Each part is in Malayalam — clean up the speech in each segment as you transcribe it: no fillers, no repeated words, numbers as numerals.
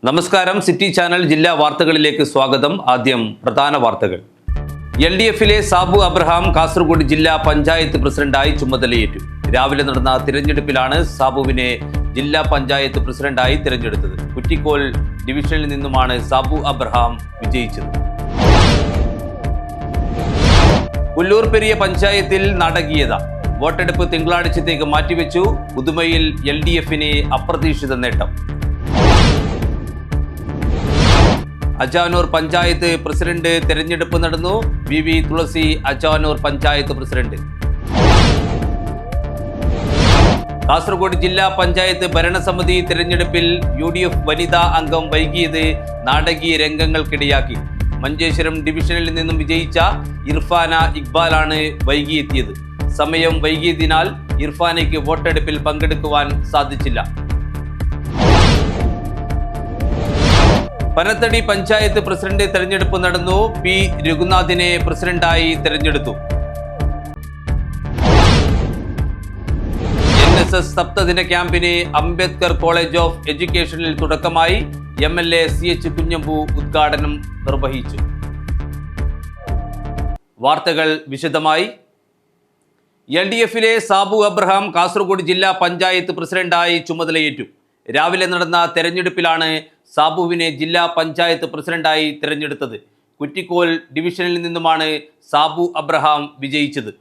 നമസ്കാരം. സിറ്റി ചാനൽ ജില്ലാ വാർത്തകളിലേക്ക് സ്വാഗതം. ആദ്യം പ്രധാന വാർത്തകൾ. LDFിലെ സാബു അബ്രഹാം കാസർഗോഡ് ജില്ലാ പഞ്ചായത്ത് പ്രസിഡന്റായി ചുമതലയേറ്റു. രാവിലെ നടന്ന തിരഞ്ഞെടുപ്പിലാണ് സാബുവിനെ ജില്ലാ പഞ്ചായത്ത് പ്രസിഡന്റായി തിരഞ്ഞെടുത്തത്. കുറ്റിക്കോൽ ഡിവിഷനിൽ നിന്നുമാണ് സാബു അബ്രഹാം വിജയിച്ചത്. പുല്ലൂർ പെരിയ പഞ്ചായത്തിൽ നാടകീയത. വോട്ടെടുപ്പ് തിങ്കളാഴ്ചത്തേക്ക് മാറ്റിവെച്ചു. പുതുമയിൽ LDFിന് അപ്രതീക്ഷിത നേട്ടം. അജാനൂർ പഞ്ചായത്ത് പ്രസിഡന്റ് തെരഞ്ഞെടുപ്പ് നടന്നു. VV തുളസി അജാനൂർ പഞ്ചായത്ത് പ്രസിഡന്റ്. കാസർഗോഡ് ജില്ലാ പഞ്ചായത്ത് ഭരണസമിതി തെരഞ്ഞെടുപ്പിൽ UDF വനിതാ അംഗം വൈകിയത് നാടകീയ രംഗങ്ങൾക്കിടയാക്കി. മഞ്ചേശ്വരം ഡിവിഷനിൽ നിന്നും വിജയിച്ച ഇർഫാന ഇക്ബാലാണ് വൈകിയെത്തിയത്. സമയം വൈകിയതിനാൽ ഇർഫാനയ്ക്ക് വോട്ടെടുപ്പിൽ പങ്കെടുക്കുവാൻ സാധിച്ചില്ല. പനത്തടി പഞ്ചായത്ത് പ്രസിഡന്റ് തെരഞ്ഞെടുപ്പ് നടന്നു. P രഘുനാഥിനെ പ്രസിഡന്റായി തെരഞ്ഞെടുത്തു. NSS സപ്തദിന ക്യാമ്പിന് അംബേദ്കർ കോളേജ് ഓഫ് എഡ്യൂക്കേഷനിൽ തുടക്കമായി. MLA CH കുഞ്ഞമ്പു ഉദ്ഘാടനം നിർവഹിച്ചു. വാർത്തകൾ വിശദമായി. LDFിലെ സാബു അബ്രഹാം കാസർഗോഡ് ജില്ലാ പഞ്ചായത്ത് പ്രസിഡന്റായി ചുമതലയേറ്റു. രാവിലെ നടന്ന തെരഞ്ഞെടുപ്പിലാണ് സാബുവിനെ ജില്ലാ പഞ്ചായത്ത് പ്രസിഡന്റായി തിരഞ്ഞെടുത്തത്. കുറ്റിക്കോൽ ഡിവിഷനിൽ നിന്നുമാണ് സാബു അബ്രഹാം വിജയിച്ചത്.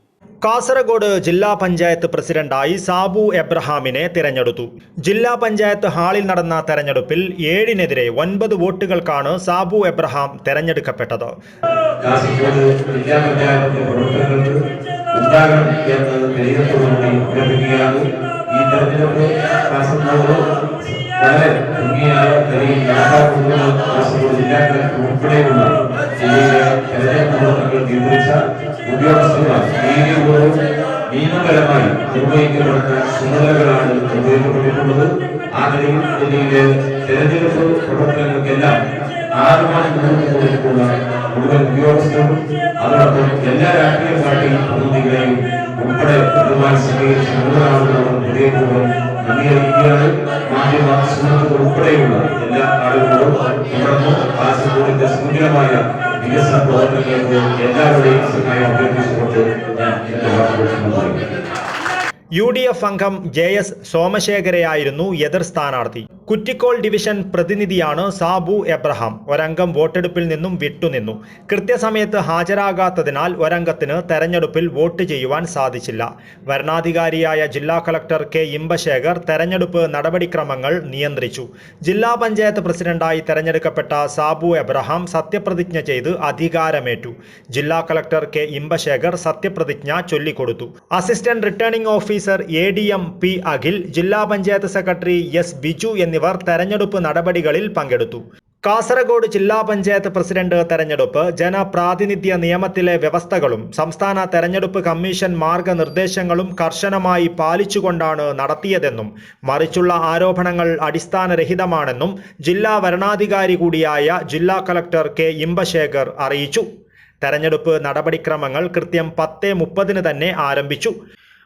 കാസർഗോഡ് ജില്ലാ പഞ്ചായത്ത് പ്രസിഡന്റായി സാബു എബ്രഹാമിനെ തിരഞ്ഞെടുത്തു. ജില്ലാ പഞ്ചായത്ത് ഹാളിൽ നടന്ന തെരഞ്ഞെടുപ്പിൽ 7-നെതിരെ 9 വോട്ടുകൾക്കാണ് സാബു എബ്രഹാം തെരഞ്ഞെടുക്കപ്പെട്ടത്. വളരെ ഭംഗിയായ കാസർഗോഡ് ജില്ലാ കളക്ടർ ഉൾപ്പെടെയുള്ള ജില്ലയിലെ തെരഞ്ഞെടുപ്പ് പ്രവർത്തനങ്ങൾ നിയന്ത്രിച്ച ഉദ്യോഗസ്ഥന്മാർ നീതിപൂർവ്വം നിയമപരമായി നിർവഹിക്കപ്പെടുന്ന ചുമതലകളാണ് നിർവഹിക്കപ്പെട്ടിട്ടുള്ളത്. ആ നിലയിൽ ജില്ലയിലെ തെരഞ്ഞെടുപ്പ് പ്രവർത്തനങ്ങൾക്കെല്ലാം 6 മാസം കൊടുത്തിട്ടുള്ള മുഴുവൻ ഉദ്യോഗസ്ഥരും അതോടൊപ്പം എല്ലാ രാഷ്ട്രീയ പാർട്ടി പ്രതിനിധികളെയും ഉൾപ്പെടെ പൊതുവായി സ്വീകരിച്ച മുഴുവനാളുകളും ഹൃദയപൂർവ്വം അംഗീകരിക്കുകയാണ്. മാധ്യമ സുഹൃത്തുക്കൾ ഉൾപ്പെടെയുള്ള എല്ലാ ആളുകളോടും തുടർന്നും കാസർഗോഡിന്റെ സുന്ദരമായ വികസന പ്രവർത്തനങ്ങൾക്ക് എല്ലാവരുടെയും സഹായം അഭ്യർത്ഥിച്ചുകൊണ്ട് ഞാൻ എന്റെ വാക്കുകൾ പറയുന്നു. UDF അംഗം JS സോമശേഖരയായിരുന്നു എതിർ സ്ഥാനാർത്ഥി. കുറ്റിക്കോൾ ഡിവിഷൻ പ്രതിനിധിയാണ് സാബു എബ്രഹാം. ഒരംഗം വോട്ടെടുപ്പിൽ നിന്നും വിട്ടുനിന്നു. കൃത്യസമയത്ത് ഹാജരാകാത്തതിനാൽ ഒരംഗത്തിന് തെരഞ്ഞെടുപ്പിൽ വോട്ട് ചെയ്യുവാൻ സാധിച്ചില്ല. വരണാധികാരിയായ ജില്ലാ കളക്ടർ K ഇമ്പശേഖർ തെരഞ്ഞെടുപ്പ് നടപടിക്രമങ്ങൾ നിയന്ത്രിച്ചു. ജില്ലാ പഞ്ചായത്ത് പ്രസിഡന്റായി തെരഞ്ഞെടുക്കപ്പെട്ട സാബു എബ്രഹാം സത്യപ്രതിജ്ഞ ചെയ്ത് അധികാരമേറ്റു. ജില്ലാ കളക്ടർ K ഇമ്പശേഖർ സത്യപ്രതിജ്ഞ ചൊല്ലിക്കൊടുത്തു. Assistant returning officer ADM P Akhil, ജില്ലാ പഞ്ചായത്ത് സെക്രട്ടറി S ബിജു എന്നിവർ തെരഞ്ഞെടുപ്പ് നടപടികളിൽ പങ്കെടുത്തു. കാസർഗോഡ് ജില്ലാ പഞ്ചായത്ത് പ്രസിഡന്റ് തെരഞ്ഞെടുപ്പ് ജനപ്രാതിനിധ്യ നിയമത്തിലെ വ്യവസ്ഥകളും സംസ്ഥാന തെരഞ്ഞെടുപ്പ് കമ്മീഷൻ മാർഗനിർദ്ദേശങ്ങളും കർശനമായി പാലിച്ചുകൊണ്ടാണ് നടത്തിയതെന്നും മറിച്ചുള്ള ആരോപണങ്ങൾ അടിസ്ഥാനരഹിതമാണെന്നും ജില്ലാ വരണാധികാരി കൂടിയായ ജില്ലാ കളക്ടർ K ഇമ്പശേഖർ അറിയിച്ചു. തെരഞ്ഞെടുപ്പ് നടപടിക്രമങ്ങൾ കൃത്യം 10:30 തന്നെ ആരംഭിച്ചു.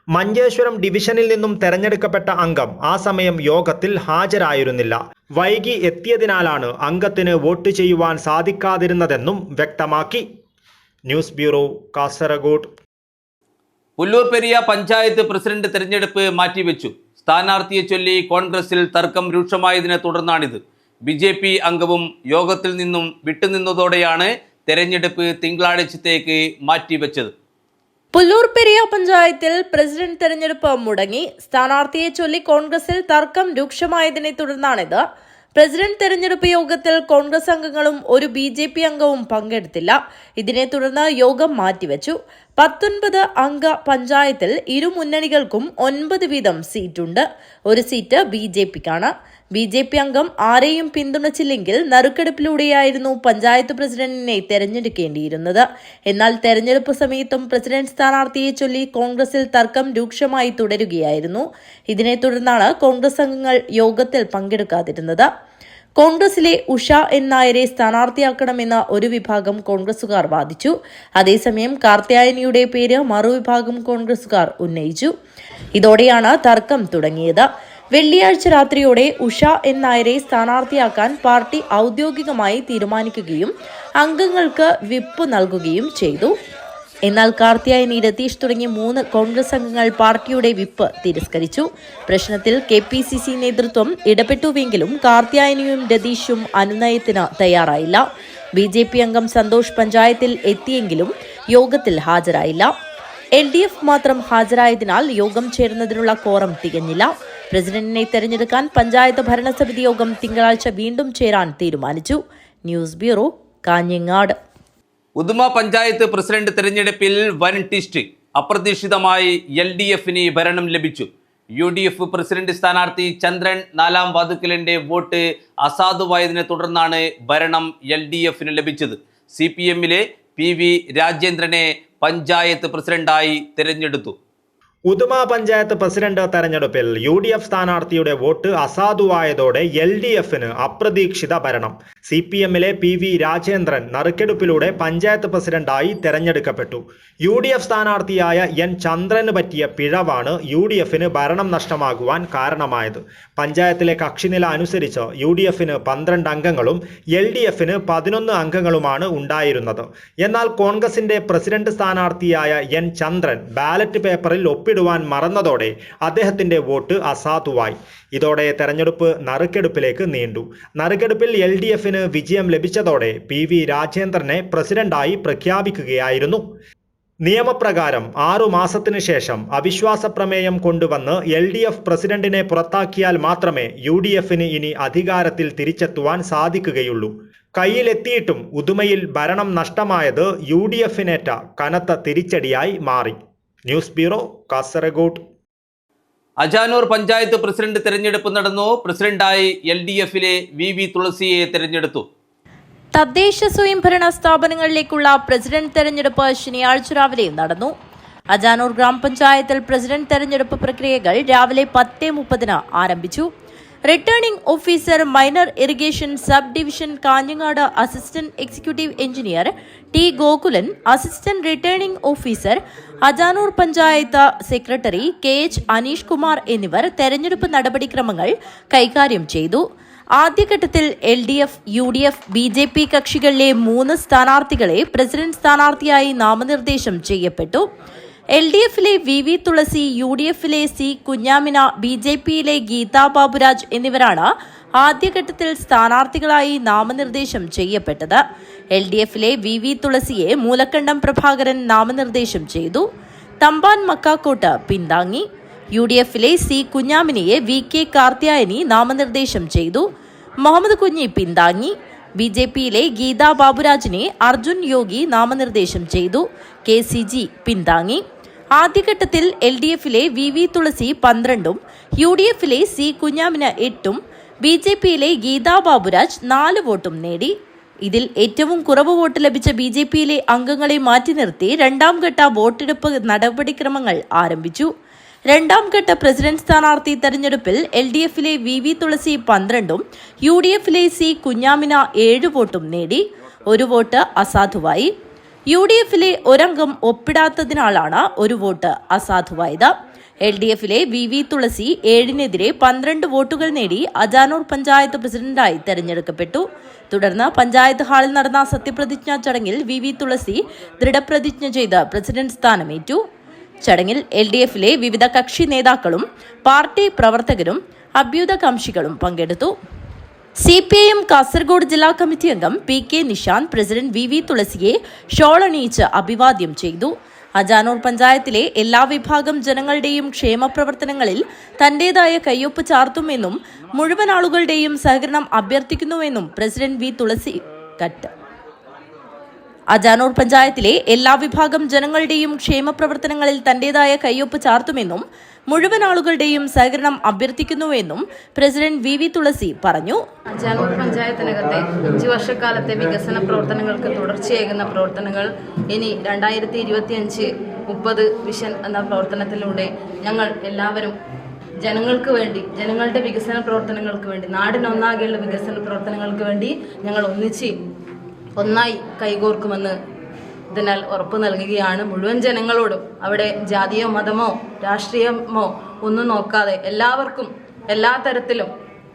മഞ്ചേശ്വരം ഡിവിഷനിൽ നിന്നും തെരഞ്ഞെടുക്കപ്പെട്ട അംഗം ആ സമയം യോഗത്തിൽ ഹാജരായിരുന്നില്ല. വൈകി എത്തിയതിനാലാണ് അംഗത്തിന് വോട്ട് ചെയ്യുവാൻ സാധിക്കാതിരുന്നതെന്നും വ്യക്തമാക്കി. News bureau, Kasaragod. Pullur Periya panchayat president തെരഞ്ഞെടുപ്പ് മാറ്റിവെച്ചു. സ്ഥാനാർത്ഥിയെ ചൊല്ലി കോൺഗ്രസിൽ തർക്കം രൂക്ഷമായതിനെ തുടർന്നാണിത്. BJP അംഗവും യോഗത്തിൽ നിന്നും വിട്ടുനിന്നതോടെയാണ് തെരഞ്ഞെടുപ്പ് തിങ്കളാഴ്ചത്തേക്ക് മാറ്റിവെച്ചത്. പുല്ലൂർ പെരിയ പഞ്ചായത്തിൽ പ്രസിഡന്റ് തെരഞ്ഞെടുപ്പ് മുടങ്ങി. സ്ഥാനാർത്ഥിയെ ചൊല്ലി കോൺഗ്രസിൽ തർക്കം രൂക്ഷമായതിനെ തുടർന്നാണിത്. പ്രസിഡന്റ് തെരഞ്ഞെടുപ്പ് യോഗത്തിൽ കോൺഗ്രസ് അംഗങ്ങളും ഒരു BJP അംഗവും പങ്കെടുത്തില്ല. ഇതിനെ തുടർന്ന് യോഗം മാറ്റിവെച്ചു. 19 അംഗ പഞ്ചായത്തിൽ ഇരു മുന്നണികൾക്കും 9 വീതം സീറ്റുണ്ട്. ഒരു സീറ്റ് BJPക്കാണ്. BJP അംഗം ആരെയും പിന്തുണച്ചില്ലെങ്കിൽ നറുക്കെടുപ്പിലൂടെയായിരുന്നു പഞ്ചായത്ത് പ്രസിഡന്റിനെ തെരഞ്ഞെടുക്കേണ്ടിയിരുന്നത്. എന്നാൽ തെരഞ്ഞെടുപ്പ് സമയത്തും പ്രസിഡന്റ് സ്ഥാനാർത്ഥിയെ ചൊല്ലി കോൺഗ്രസിൽ തർക്കം രൂക്ഷമായി തുടരുകയായിരുന്നു. ഇതിനെ തുടർന്നാണ് കോൺഗ്രസ് അംഗങ്ങൾ യോഗത്തിൽ പങ്കെടുക്കാതിരുന്നത്. കോൺഗ്രസിലെ ഉഷ എൻ നായരെ സ്ഥാനാർത്ഥിയാക്കണമെന്ന് ഒരു വിഭാഗം കോൺഗ്രസുകാർ വാദിച്ചു. അതേസമയം കാർത്യായനിയുടെ പേര് മറുവിഭാഗം കോൺഗ്രസുകാർ ഉന്നയിച്ചു. ഇതോടെയാണ് തർക്കം തുടങ്ങിയത്. വെള്ളിയാഴ്ച രാത്രിയോടെ ഉഷ എൻ നായരെ സ്ഥാനാർത്ഥിയാക്കാൻ പാർട്ടി ഔദ്യോഗികമായി തീരുമാനിക്കുകയും അംഗങ്ങൾക്ക് വിപ്പ് നൽകുകയും ചെയ്തു. എന്നാൽ കാർത്തിയായനി, രതീഷ് തുടങ്ങിയ 3 കോൺഗ്രസ് അംഗങ്ങൾ പാർട്ടിയുടെ വിപ്പ് തിരസ്കരിച്ചു. പ്രശ്നത്തിൽ KPCC നേതൃത്വം ഇടപെട്ടുവെങ്കിലും കാർത്തിയായനിയും രതീഷും അനുനയത്തിന് തയ്യാറായില്ല. BJP അംഗം സന്തോഷ് പഞ്ചായത്തിൽ എത്തിയെങ്കിലും യോഗത്തിൽ ഹാജരായില്ല. LDF മാത്രം ഹാജരായതിനാൽ യോഗം ചേരുന്നതിനുള്ള കോറം തികഞ്ഞില്ല. പ്രസിഡന്റിനെ തെരഞ്ഞെടുക്കാൻ പഞ്ചായത്ത് ഭരണസമിതി യോഗം തിങ്കളാഴ്ച വീണ്ടും ചേരാൻ തീരുമാനിച്ചു. News bureau, Kanhangad. Uduma panchayat president തെരഞ്ഞെടുപ്പിൽ വൻ ട്വിസ്റ്റ്. അപ്രതീക്ഷിതമായി LDFന് ഭരണം ലഭിച്ചു. UDF പ്രസിഡന്റ് സ്ഥാനാർത്ഥി ചന്ദ്രൻ 4ാം വാതുക്കലിന്റെ വോട്ട് അസാധുവായതിനെ തുടർന്നാണ് ഭരണം LDFന് ലഭിച്ചത്. CPMലെ PV രാജേന്ദ്രനെ പഞ്ചായത്ത് പ്രസിഡന്റായി തിരഞ്ഞെടുത്തു. ഉദുമ പഞ്ചായത്ത് പ്രസിഡന്റ് തെരഞ്ഞെടുപ്പിൽ UDF സ്ഥാനാർത്ഥിയുടെ വോട്ട് അസാധുവായതോടെ LDFന് അപ്രതീക്ഷിത ഭരണം. CPMലെ PV രാജേന്ദ്രൻ നറുക്കെടുപ്പിലൂടെ പഞ്ചായത്ത് പ്രസിഡന്റായി തെരഞ്ഞെടുക്കപ്പെട്ടു. UDF സ്ഥാനാർത്ഥിയായ N ചന്ദ്രന് പറ്റിയ പിഴവാണ് UDFന് ഭരണം നഷ്ടമാകുവാൻ കാരണമായത്. പഞ്ചായത്തിലെ കക്ഷിനില അനുസരിച്ച് UDFന് 12 അംഗങ്ങളും LDFന് 11 അംഗങ്ങളുമാണ് ഉണ്ടായിരുന്നത്. എന്നാൽ കോൺഗ്രസിന്റെ പ്രസിഡന്റ് സ്ഥാനാർത്ഥിയായ N ചന്ദ്രൻ ബാലറ്റ് പേപ്പറിൽ ഒപ്പിടുവാൻ മറന്നതോടെ അദ്ദേഹത്തിന്റെ വോട്ട് അസാധുവായി. ഇതോടെ തെരഞ്ഞെടുപ്പ് നറുക്കെടുപ്പിലേക്ക് നീണ്ടു. നറുക്കെടുപ്പിൽ LDFന് വിജയം ലഭിച്ചതോടെ PV രാജേന്ദ്രനെ പ്രസിഡന്റായി പ്രഖ്യാപിക്കുകയായിരുന്നു. നിയമപ്രകാരം 6 മാസത്തിനു ശേഷം അവിശ്വാസ പ്രമേയം കൊണ്ടുവന്ന് LDF പ്രസിഡന്റിനെ പുറത്താക്കിയാൽ മാത്രമേ UDFന് ഇനി അധികാരത്തിൽ തിരിച്ചെത്തുവാൻ സാധിക്കുകയുള്ളൂ. കയ്യിലെത്തിയിട്ടും ഉദുമയിൽ ഭരണം നഷ്ടമായത് UDFനേറ്റ കനത്ത തിരിച്ചടിയായി മാറി. News bureau, Kasaragod. Ajanur panchayat president തെരഞ്ഞെടുപ്പ് നടന്നു. പ്രസിഡന്റായി LDFലെ VV തുളസിയെ തെരഞ്ഞെടുത്തു. തദ്ദേശ സ്വയംഭരണ സ്ഥാപനങ്ങളിലേക്കുള്ള പ്രസിഡന്റ് തെരഞ്ഞെടുപ്പ് ശനിയാഴ്ച രാവിലെ നടന്നു. അജാനൂർ ഗ്രാമപഞ്ചായത്തിൽ പ്രസിഡന്റ് തെരഞ്ഞെടുപ്പ് പ്രക്രിയകൾ രാവിലെ 10:30 ആരംഭിച്ചു. Returning officer, minor irrigation sub division Kanhangad assistant executive engineer T Gokulan, assistant returning officer Ajanur panchayat secretary KH Aneesh Kumar എന്നിവർ തെരഞ്ഞെടുപ്പ് നടപടിക്രമങ്ങൾ കൈകാര്യം ചെയ്തു. ആദ്യഘട്ടത്തിൽ LDF, UDF, BJP കക്ഷികളിലെ 3 സ്ഥാനാർത്ഥികളെ പ്രസിഡന്റ് സ്ഥാനാർത്ഥിയായി നാമനിർദ്ദേശം ചെയ്യപ്പെട്ടു. LDFലെ VV തുളസി, UDFലെ C കുഞ്ഞാമിന, BJPയിലെ ഗീതാ ബാബുരാജ് എന്നിവരാണ് ആദ്യഘട്ടത്തിൽ സ്ഥാനാർത്ഥികളായി നാമനിർദ്ദേശം ചെയ്യപ്പെട്ടത്. LDFലെ VV തുളസിയെ മൂലക്കണ്ടം പ്രഭാകരൻ നാമനിർദ്ദേശം ചെയ്തു. തമ്പാൻ മക്കാക്കോട്ട് പിന്താങ്ങി. UDFലെ C കുഞ്ഞാമിനിയെ VK കാർത്തിയായനി നാമനിർദ്ദേശം ചെയ്തു. മുഹമ്മദ് കുഞ്ഞി പിന്താങ്ങി. BJPയിലെ ഗീതാ ബാബുരാജിനെ അർജുൻ യോഗി നാമനിർദ്ദേശം ചെയ്തു. KCG പിന്താങ്ങി. ആദ്യഘട്ടത്തിൽ LDFലെ VV തുളസി 12ഉം UDFലെ C കുഞ്ഞാമിന 8ഉം BJPയിലെ ഗീതാ ബാബുരാജ് 4 വോട്ടും നേടി. ഇതിൽ ഏറ്റവും കുറവ് വോട്ട് ലഭിച്ച BJPയിലെ അംഗങ്ങളെ മാറ്റി നിർത്തി 2ാം ഘട്ട വോട്ടെടുപ്പ് നടപടിക്രമങ്ങൾ ആരംഭിച്ചു. 2ാം ഘട്ട പ്രസിഡന്റ് സ്ഥാനാർത്ഥി തെരഞ്ഞെടുപ്പിൽ LDFലെ VV തുളസി 12ഉം UDFലെ C കുഞ്ഞാമിന 7 വോട്ടും നേടി. 1 വോട്ട് അസാധുവായി. UDFലെ ഒരംഗം ഒപ്പിടാത്തതിനാലാണ് 1 വോട്ട് അസാധുവായത്. LDFലെ VV തുളസി 7-നെതിരെ 12 വോട്ടുകൾ നേടി അജാനൂർ പഞ്ചായത്ത് പ്രസിഡന്റായി തെരഞ്ഞെടുക്കപ്പെട്ടു. തുടർന്ന് പഞ്ചായത്ത് ഹാളിൽ നടന്ന സത്യപ്രതിജ്ഞാ ചടങ്ങിൽ VV തുളസി ദൃഢപ്രതിജ്ഞ ചെയ്ത് പ്രസിഡന്റ് സ്ഥാനമേറ്റു. ചടങ്ങിൽ LDFലെ വിവിധ കക്ഷി നേതാക്കളും പാർട്ടി പ്രവർത്തകരും അഭ്യുതകാംക്ഷികളും പങ്കെടുത്തു. CPIM കാസർഗോഡ് ജില്ലാ കമ്മിറ്റി അംഗം PK നിഷാന്ത് പ്രസിഡന്റ് VV തുളസിയെ ഷോൾ അണിയിച്ച് അഭിവാദ്യം ചെയ്തു. അജാനൂർ പഞ്ചായത്തിലെ എല്ലാ വിഭാഗം ജനങ്ങളുടെയും ക്ഷേമ പ്രവർത്തനങ്ങളിൽ തന്റേതായ കയ്യൊപ്പ് ചാർത്തുമെന്നും മുഴുവൻ ആളുകളുടെയും സഹകരണം അഭ്യർത്ഥിക്കുന്നുവെന്നും പ്രസിഡന്റ് V തുളസി കട്ട്. അജാനൂർ പഞ്ചായത്തിലെ എല്ലാ വിഭാഗം ജനങ്ങളുടെയും ക്ഷേമ പ്രവർത്തനങ്ങളിൽ തന്റേതായ കയ്യൊപ്പ് ചാർത്തുമെന്നും മുഴുവൻ ആളുകളുടെയും സഹകരണം അഭ്യർത്ഥിക്കുന്നുവെന്നും പ്രസിഡന്റ് VV തുളസി പറഞ്ഞു. അജാനൂർ പഞ്ചായത്തിനകത്തെ 5 വർഷക്കാലത്തെ വികസന പ്രവർത്തനങ്ങൾക്ക് തുടർച്ചയേകുന്ന പ്രവർത്തനങ്ങൾ ഇനി 2025-30 വിഷൻ എന്ന പ്രവർത്തനത്തിലൂടെ ഞങ്ങൾ എല്ലാവരും ജനങ്ങൾക്ക് വേണ്ടി, ജനങ്ങളുടെ വികസന പ്രവർത്തനങ്ങൾക്ക് വേണ്ടി, നാടിനൊന്നാകെയുള്ള വികസന പ്രവർത്തനങ്ങൾക്ക് വേണ്ടി ഞങ്ങൾ ഒന്നായി കൈകോർക്കുമെന്ന് ഇതിനാൽ ഉറപ്പ് നൽകുകയാണ്. മുഴുവൻ ജനങ്ങളോടും അവിടെ ജാതിയോ മതമോ രാഷ്ട്രീയമോ ഒന്നും നോക്കാതെ എല്ലാവർക്കും എല്ലാ തരത്തിലും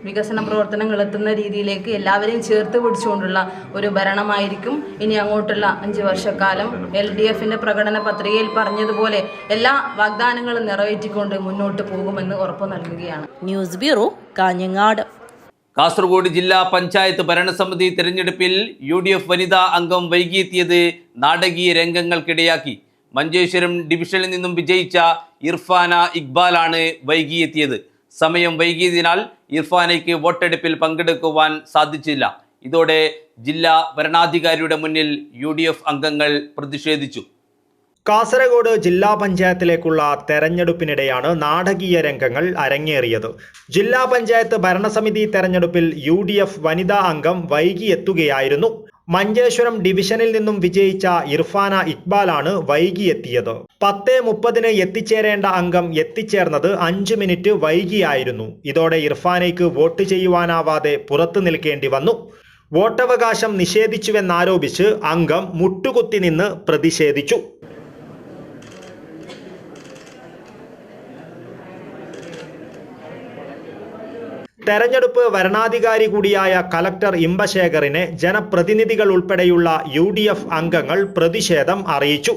വികസന പ്രവർത്തനങ്ങൾ എത്തുന്ന രീതിയിലേക്ക് എല്ലാവരെയും ചേർത്ത് പിടിച്ചുകൊണ്ടുള്ള ഒരു ഭരണമായിരിക്കും ഇനി അങ്ങോട്ടുള്ള 5 വർഷക്കാലം. LDFിൻ്റെ പ്രകടന പത്രികയിൽ പറഞ്ഞതുപോലെ എല്ലാ വാഗ്ദാനങ്ങളും നിറവേറ്റിക്കൊണ്ട് മുന്നോട്ട് പോകുമെന്ന് ഉറപ്പു നൽകുകയാണ്. News bureau, Kanhangad. കാസർഗോഡ് ജില്ലാ പഞ്ചായത്ത് ഭരണസമിതി തെരഞ്ഞെടുപ്പിൽ UDF വനിതാ അംഗം വൈകിയെത്തിയത് നാടകീയ രംഗങ്ങൾക്കിടയാക്കി. മഞ്ചേശ്വരം ഡിവിഷനിൽ നിന്നും വിജയിച്ച ഇർഫാന ഇക്ബാലാണ് വൈകിയെത്തിയത്. സമയം വൈകിയതിനാൽ ഇർഫാനയ്ക്ക് വോട്ടെടുപ്പിൽ പങ്കെടുക്കുവാൻ സാധിച്ചില്ല. ഇതോടെ ജില്ലാ ഭരണാധികാരിയുടെ മുന്നിൽ UDF അംഗങ്ങൾ പ്രതിഷേധിച്ചു. കാസർഗോഡ് ജില്ലാ പഞ്ചായത്തിലേക്കുള്ള തെരഞ്ഞെടുപ്പിനിടെയാണ് നാടകീയ രംഗങ്ങൾ അരങ്ങേറിയത്. ജില്ലാ പഞ്ചായത്ത് ഭരണസമിതി തെരഞ്ഞെടുപ്പിൽ UDF വനിതാ അംഗം വൈകിയെത്തുകയായിരുന്നു. മഞ്ചേശ്വരം ഡിവിഷനിൽ നിന്നും വിജയിച്ച ഇർഫാന ഇക്ബാലാണ് വൈകിയെത്തിയത്. 10:30 എത്തിച്ചേരേണ്ട അംഗം എത്തിച്ചേർന്നത് 5 മിനിറ്റ് വൈകിയായിരുന്നു. ഇതോടെ ഇർഫാനയ്ക്ക് വോട്ട് ചെയ്യുവാനാവാതെ പുറത്തു നിൽക്കേണ്ടി വന്നു. വോട്ടവകാശം നിഷേധിച്ചുവെന്നാരോപിച്ച് അംഗം മുട്ടുകുത്തി നിന്ന് പ്രതിഷേധിച്ചു. തെരഞ്ഞെടുപ്പ് വരണാധികാരി കൂടിയായ കലക്ടർ ഇമ്പശേഖറിനെ ജനപ്രതിനിധികൾ ഉൾപ്പെടെയുള്ള UDF അംഗങ്ങൾ പ്രതിഷേധം അറിയിച്ചു.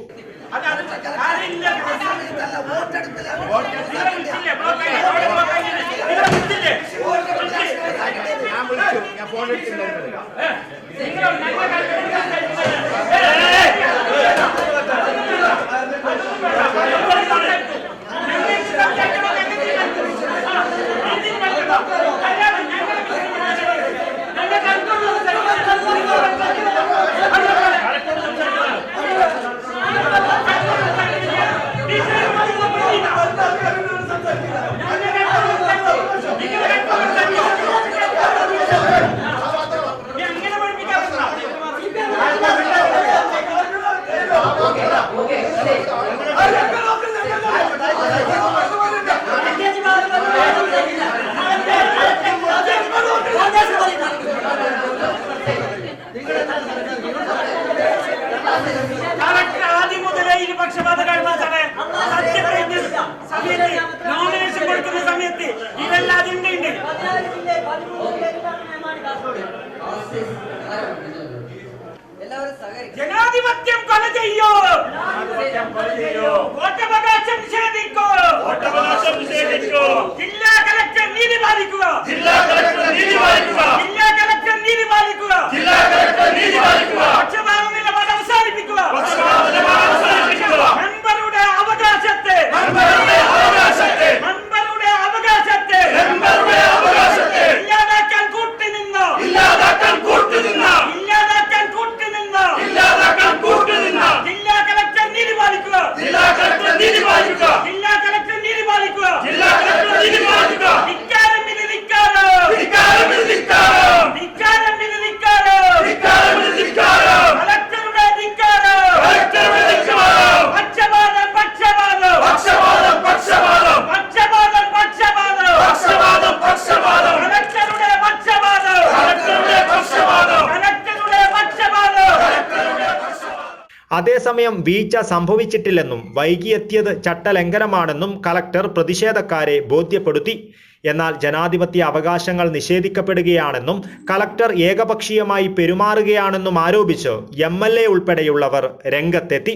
ജനാധിപത്യം കൊല ചെയ്യോ, വോട്ടവകാശം നിഷേധിക്കോ, ജില്ലാ കളക്ടർ നീതി പാലിക്കുക, ജില്ലാ കളക്ടർ നീതി പാലിക്കുക, പക്ഷപാത നിലപാട് അവസാനിപ്പിക്കുക, മെമ്പറുടെ അവകാശത്തെ ഇല്ലാതാക്കാൻ കൂട്ടുനിന്നോ, ജില്ലാ കളക്ടർ നീതി പാലിക്കുക, ധിക്കാരം ഇത് ധിക്കാരം, കളക്ടറുടെ ധിക്കാരം, അതേസമയം വീഴ്ച സംഭവിച്ചിട്ടില്ലെന്നും വൈകിയെത്തിയത് ചട്ടലംഘനമാണെന്നും കലക്ടർ പ്രതിഷേധക്കാരെ ബോധ്യപ്പെടുത്തി. എന്നാൽ ജനാധിപത്യ അവകാശങ്ങൾ നിഷേധിക്കപ്പെടുകയാണെന്നും കലക്ടർ ഏകപക്ഷീയമായി പെരുമാറുകയാണെന്നും ആരോപിച്ച് MLA ഉൾപ്പെടെയുള്ളവർ രംഗത്തെത്തി.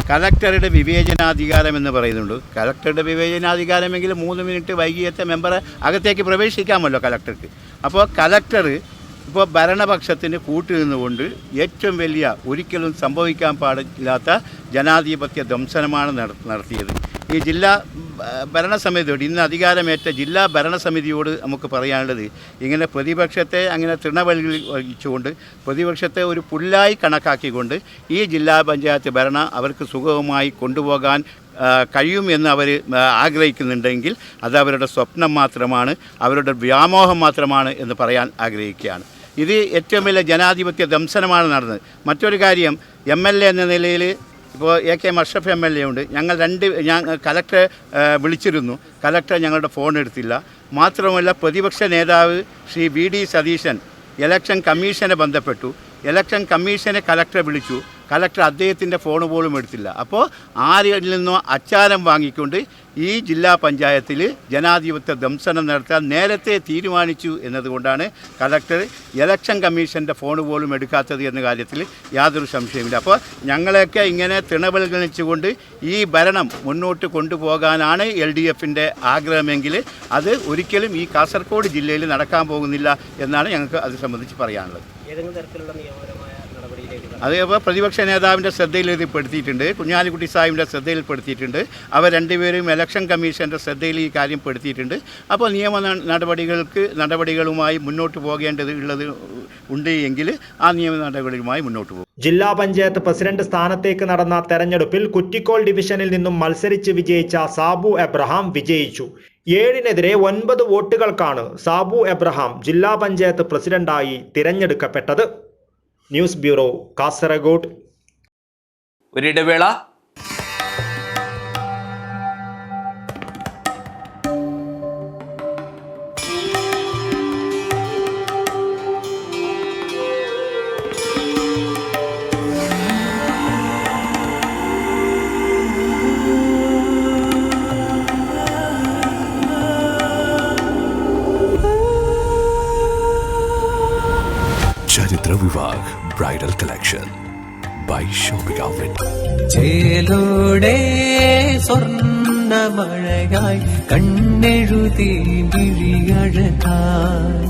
കലക്ടറുടെ വിവേചനാധികാരം എന്ന് പറയുന്നുണ്ട്. കലക്ടറുടെ വിവേചനാധികാരമെങ്കിൽ 3 മിനിറ്റ് വൈകിയെത്തിയ മെമ്പറെ അകത്തേക്ക് പ്രവേശിക്കാമല്ലോ കലക്ടർക്ക്. അപ്പോൾ കലക്ടർ ഇപ്പോൾ ഭരണപക്ഷത്തിന് കൂട്ടുനിന്നുകൊണ്ട് ഏറ്റവും വലിയ ഒരിക്കലും സംഭവിക്കാൻ പാടില്ലാത്ത ജനാധിപത്യ ദംശനമാണ് നടത്തിയത്. ഈ ജില്ലാ ഭരണസമിതിയോട്, ഇന്ന് അധികാരമേറ്റ ജില്ലാ ഭരണസമിതിയോട് നമുക്ക് പറയാനുള്ളത്, ഇങ്ങനെ പ്രതിപക്ഷത്തെ അങ്ങനെ തൃണവൽക്കരിച്ചുകൊണ്ട് പ്രതിപക്ഷത്തെ ഒരു പുല്ലായി കണക്കാക്കിക്കൊണ്ട് ഈ ജില്ലാ പഞ്ചായത്ത് ഭരണം അവർക്ക് സുഗമമായി കൊണ്ടുപോകാൻ കഴിയുമെന്ന് അവർ ആഗ്രഹിക്കുന്നുണ്ടെങ്കിൽ അത് അവരുടെ സ്വപ്നം മാത്രമാണ്, അവരുടെ വ്യാമോഹം മാത്രമാണ് എന്ന് പറയാൻ ആഗ്രഹിക്കുകയാണ്. ഇത് ഏറ്റവും വലിയ ജനാധിപത്യ ദംശനമാണ് നടന്നത്. മറ്റൊരു കാര്യം, MLA എന്ന നിലയിൽ ഇപ്പോൾ AK മഷ്റഫ് MLA ഉണ്ട്. കലക്ടറെ വിളിച്ചിരുന്നു, കലക്ടർ ഞങ്ങളുടെ ഫോൺ എടുത്തില്ല. മാത്രമല്ല പ്രതിപക്ഷ നേതാവ് ശ്രീ VD സതീശൻ ഇലക്ഷൻ കമ്മീഷനെ ബന്ധപ്പെട്ടു. ഇലക്ഷൻ കമ്മീഷനെ കലക്ടറെ വിളിച്ചു. കളക്ടർ അദ്ദേഹത്തിൻ്റെ ഫോൺ പോലും എടുത്തില്ല. അപ്പോൾ ആരിൽ നിന്നോ അച്ചാരം വാങ്ങിക്കൊണ്ട് ഈ ജില്ലാ പഞ്ചായത്തിൽ ജനാധിപത്യ ദംശനം നടത്താൻ നേരത്തെ തീരുമാനിച്ചു എന്നതുകൊണ്ടാണ് കളക്ടർ ഇലക്ഷൻ കമ്മീഷൻ്റെ ഫോൺ പോലും എടുക്കാത്തത് എന്ന കാര്യത്തിൽ യാതൊരു സംശയമില്ല. അപ്പോൾ ഞങ്ങളെയൊക്കെ ഇങ്ങനെ തൃണവൽഗണിച്ചുകൊണ്ട് ഈ ഭരണം മുന്നോട്ട് കൊണ്ടുപോകാനാണ് LDFൻ്റെ ആഗ്രഹമെങ്കിൽ അത് ഒരിക്കലും ഈ കാസർഗോഡ് ജില്ലയിൽ നടക്കാൻ പോകുന്നില്ല എന്നാണ് ഞങ്ങൾക്ക് അത് സംബന്ധിച്ച് പറയാനുള്ളത്. ഏതെങ്കിലും തരത്തിലുള്ള നിയമപരമായ നടപടിയിലേക്ക് അതേപോലെ പ്രതിപക്ഷ നേതാവിൻ്റെ ശ്രദ്ധയിൽ ഇത് പെടുത്തിയിട്ടുണ്ട്, കുഞ്ഞാലിക്കുട്ടി സാഹിബിൻ്റെ ശ്രദ്ധയിൽപ്പെടുത്തിയിട്ടുണ്ട്, അവർ രണ്ടുപേരും ഇലക്ഷൻ കമ്മീഷൻ്റെ ശ്രദ്ധയിൽ ഈ കാര്യം പെടുത്തിയിട്ടുണ്ട്. അപ്പോൾ നിയമ നടപടികളുമായി മുന്നോട്ട് പോകേണ്ടതുള്ളത് ഉണ്ട് എങ്കിൽ ആ നിയമ നടപടികളുമായി മുന്നോട്ട് പോകും. ജില്ലാ പഞ്ചായത്ത് പ്രസിഡന്റ് സ്ഥാനത്തേക്ക് നടന്ന തെരഞ്ഞെടുപ്പിൽ കുറ്റിക്കോൾ ഡിവിഷനിൽ നിന്നും മത്സരിച്ച് വിജയിച്ച സാബു എബ്രഹാം വിജയിച്ചു. 7-നെതിരെ 9 വോട്ടുകൾക്കാണ് സാബു എബ്രഹാം ജില്ലാ പഞ്ചായത്ത് പ്രസിഡന്റായി തിരഞ്ഞെടുക്കപ്പെട്ടത്. News bureau, Kasaragod. ഒരിടവേള. ചരിത്ര Vivah bridal collection by shopping outlet. ചേലോടെ സ്വർണ്ണമഴയായി കണ്ണെഴുതി വിഴിയഴകായി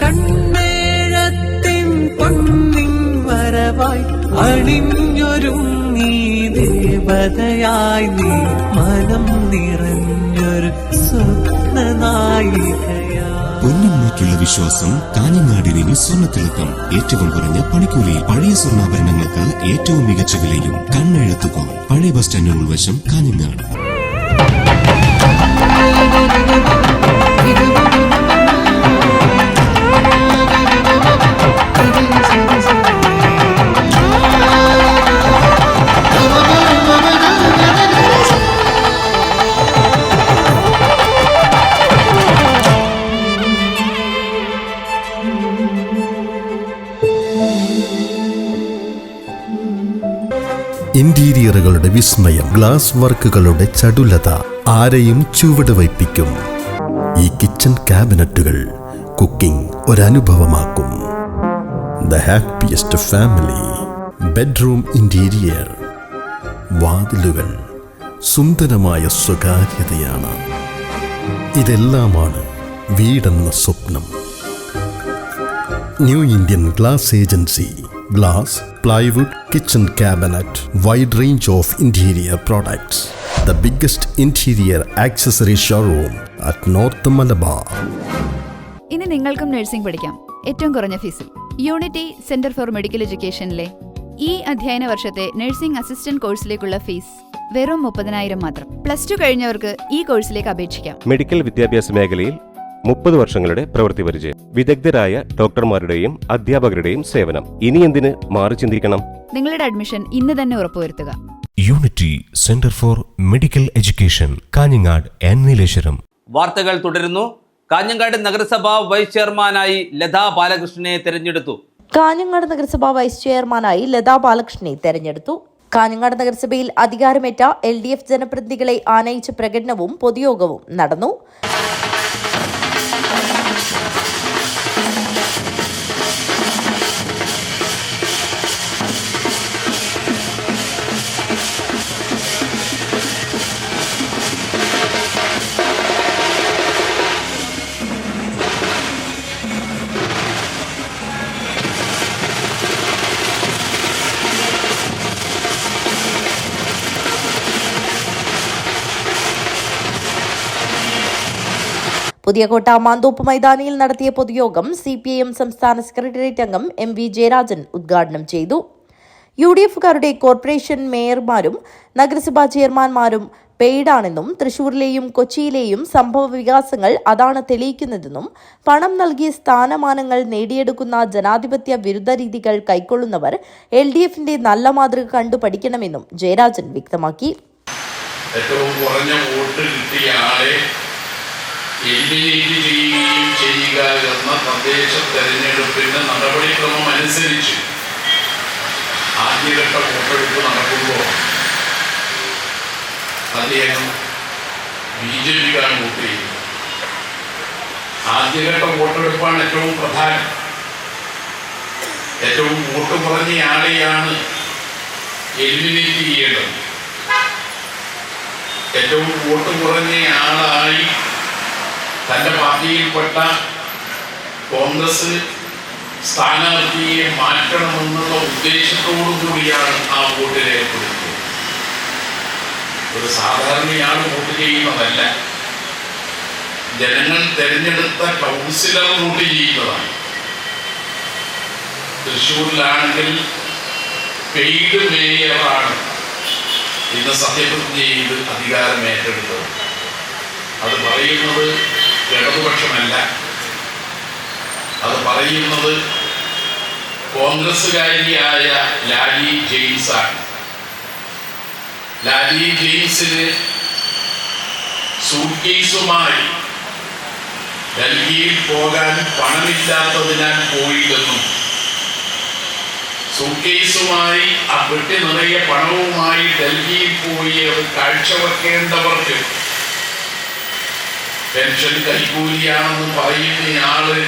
കണ്ണേഴത്തിൻ പൊന്നിൻ വരവായി അണിഞ്ഞൊരുങ്ങി ദേവതയായി നീ മനം നിറഞ്ഞൊരു സ്വപ്നനായികയായി. പൊന്നിന്മേക്കുള്ള വിശ്വാസം കാഞ്ഞങ്ങാടിന് സ്വർണ്ണത്തിളക്കം. ഏറ്റവും കുറഞ്ഞ പണിക്കൂലിയിൽ പഴയ സ്വർണ്ണാഭരണങ്ങൾക്ക് ഏറ്റവും മികച്ച വിലയും. കണ്ണെഴുത്തുകോൺ, പഴയ ബസ് സ്റ്റാൻഡിന് ഉൾവശം, കാഞ്ഞങ്ങാട്. ഇന്റീരിയറുകളുടെ വിസ്മയം, ഗ്ലാസ് വർക്കുകളുടെ ചടുലത ആരെയും ചുവട് വയ്പ്പിക്കും. ഈ കിച്ചൺ ക്യാബിനറ്റുകൾ കുക്കിംഗ് ഒരനുഭവമാക്കും. The happiest family. Bedroom interior, വാതിലുകൾ സുന്ദരമായ സ്വകാര്യതയാണ്. ഇതെല്ലാമാണ് വീടെന്ന സ്വപ്നം. New Indian glass agency. Glass, plywood, kitchen cabinet, wide range of interior products. The biggest interior accessory showroom at North Malabar. ഇനി നിങ്ങൾക്കും നഴ്സിംഗ് പഠിക്കാം ഏറ്റവും കുറഞ്ഞ ഫീസിൽ. യൂണിറ്റി സെന്റർ ഫോർ മെഡിക്കൽ എഡ്യൂക്കേഷനിലെ ഈ അധ്യയന വർഷത്തെ നഴ്സിംഗ് അസിസ്റ്റന്റ് കോഴ്സിലേക്കുള്ള ഫീസ് വെറും 30,000 മാത്രം. +2 കഴിഞ്ഞവർക്ക് ഈ കോഴ്സിലേക്ക് അപേക്ഷിക്കാം. മെഡിക്കൽ വിദ്യാഭ്യാസ മേഖലയിൽ 30 വർഷങ്ങളുടെ പ്രവൃത്തി പരിചയം, വിദഗ്ധരായ ഡോക്ടർമാരുടെയും അധ്യാപകരുടെയും സേവനം. ഇനി എന്തിന് മാറി ചിന്തിക്കണം? നിങ്ങളുടെ അഡ്മിഷൻ ഇന്ന് തന്നെ ഉറപ്പുവരുത്തുക. Unity centre for medical education, Kanhangad and Nileshwaram. വാർത്തകൾ തുടരുന്നു. കാഞ്ഞങ്ങാട് നഗരസഭ വൈസ് ചെയർമാനായി ലതാ ബാലകൃഷ്ണനെ തെരഞ്ഞെടുത്തു. കാഞ്ഞങ്ങാട് നഗരസഭ വൈസ് ചെയർമാനായി ലതാ ബാലകൃഷ്ണനെ തെരഞ്ഞെടുത്തു. കാഞ്ഞങ്ങാട് നഗരസഭയിൽ അധികാരമേറ്റ LDF ജനപ്രതിനിധികളെ ആനയിച്ച പ്രകടനവും പൊതുയോഗവും നടന്നു. പുതിയകോട്ട മാന്തോപ്പ് മൈതാനിയിൽ നടത്തിയ പൊതുയോഗം CPIM സംസ്ഥാന സെക്രട്ടേറിയറ്റ് അംഗം MV ജയരാജൻ ഉദ്ഘാടനം ചെയ്തു. UDFകാരുടെ കോർപ്പറേഷൻ മേയർമാരും നഗരസഭാ ചെയർമാൻമാരും പെയ്ഡാണെന്നും തൃശൂരിലെയും കൊച്ചിയിലെയും സംഭവ വികാസങ്ങൾ അതാണ് തെളിയിക്കുന്നതെന്നും പണം നൽകിയ സ്ഥാനമാനങ്ങൾ നേടിയെടുക്കുന്ന ജനാധിപത്യ വിരുദ്ധ രീതികൾ കൈക്കൊള്ളുന്നവർ LDFന്റെ നല്ല മാതൃക കണ്ടു പഠിക്കണമെന്നും ജയരാജൻ വ്യക്തമാക്കി. ഏറ്റവും കുറഞ്ഞ വോട്ട് കിട്ടിയ ആളെ എലിമിനേറ്റ് ചെയ്യുകയും ചെയ്യുക എന്ന തദ്ദേശ തെരഞ്ഞെടുപ്പിന്റെ നടപടിക്രമം അനുസരിച്ച് ആദ്യഘട്ട വോട്ടെടുപ്പ് നടക്കുമ്പോൾ അദ്ദേഹം BJPക്കാണ് വോട്ട് ചെയ്യുന്നത്. ആദ്യഘട്ട വോട്ടെടുപ്പാണ് ഏറ്റവും പ്രധാനം. ഏറ്റവും വോട്ട് കുറഞ്ഞയാളെയാണ് എലിമിനേറ്റ് ചെയ്യേണ്ടത്. ഏറ്റവും വോട്ട് കുറഞ്ഞയാളായി തൻ്റെ പാർട്ടിയിൽപ്പെട്ട കോൺഗ്രസ് സ്ഥാനാർത്ഥിയെ മാറ്റണമെന്നുള്ള ഉദ്ദേശത്തോടു കൂടിയാണ് ആ വോട്ട് രേഖപ്പെടുത്തിയത്. ഒരു സാധാരണയാൾ വോട്ട് ചെയ്യുന്നതല്ല, ജനങ്ങൾ തെരഞ്ഞെടുത്ത കൗൺസിലർ വോട്ട് ചെയ്യുന്നതാണ്. തൃശ്ശൂരിലാണെങ്കിൽ പെയ്ഡ് മേയറാണ് ഇന്ന് സത്യപ്രതിജ്ഞ ചെയ്ത് അധികാരം ഏറ്റെടുത്തത്. അത് പറയുന്നത് ഇടതുപക്ഷമല്ല, അത് പറയുന്നത് കോൺഗ്രസ്സുകാരിയായ ലാലി ജെയിംസാണ്. ലാലി ജെയിംസിന് സൂട്ട്കേസുമായി ഡൽഹിയിൽ പോകാൻ പണമില്ലാത്തതിനാൽ പോയില്ലെന്നും സൂട്ട്കേസുമായി ആ പെട്ടി നിറയെ പണവുമായി ഡൽഹിയിൽ പോയി കാഴ്ചവെക്കേണ്ടവർക്ക് പെൻഷൻ കൈക്കൂലിയാണെന്ന് പറയുന്നയാള്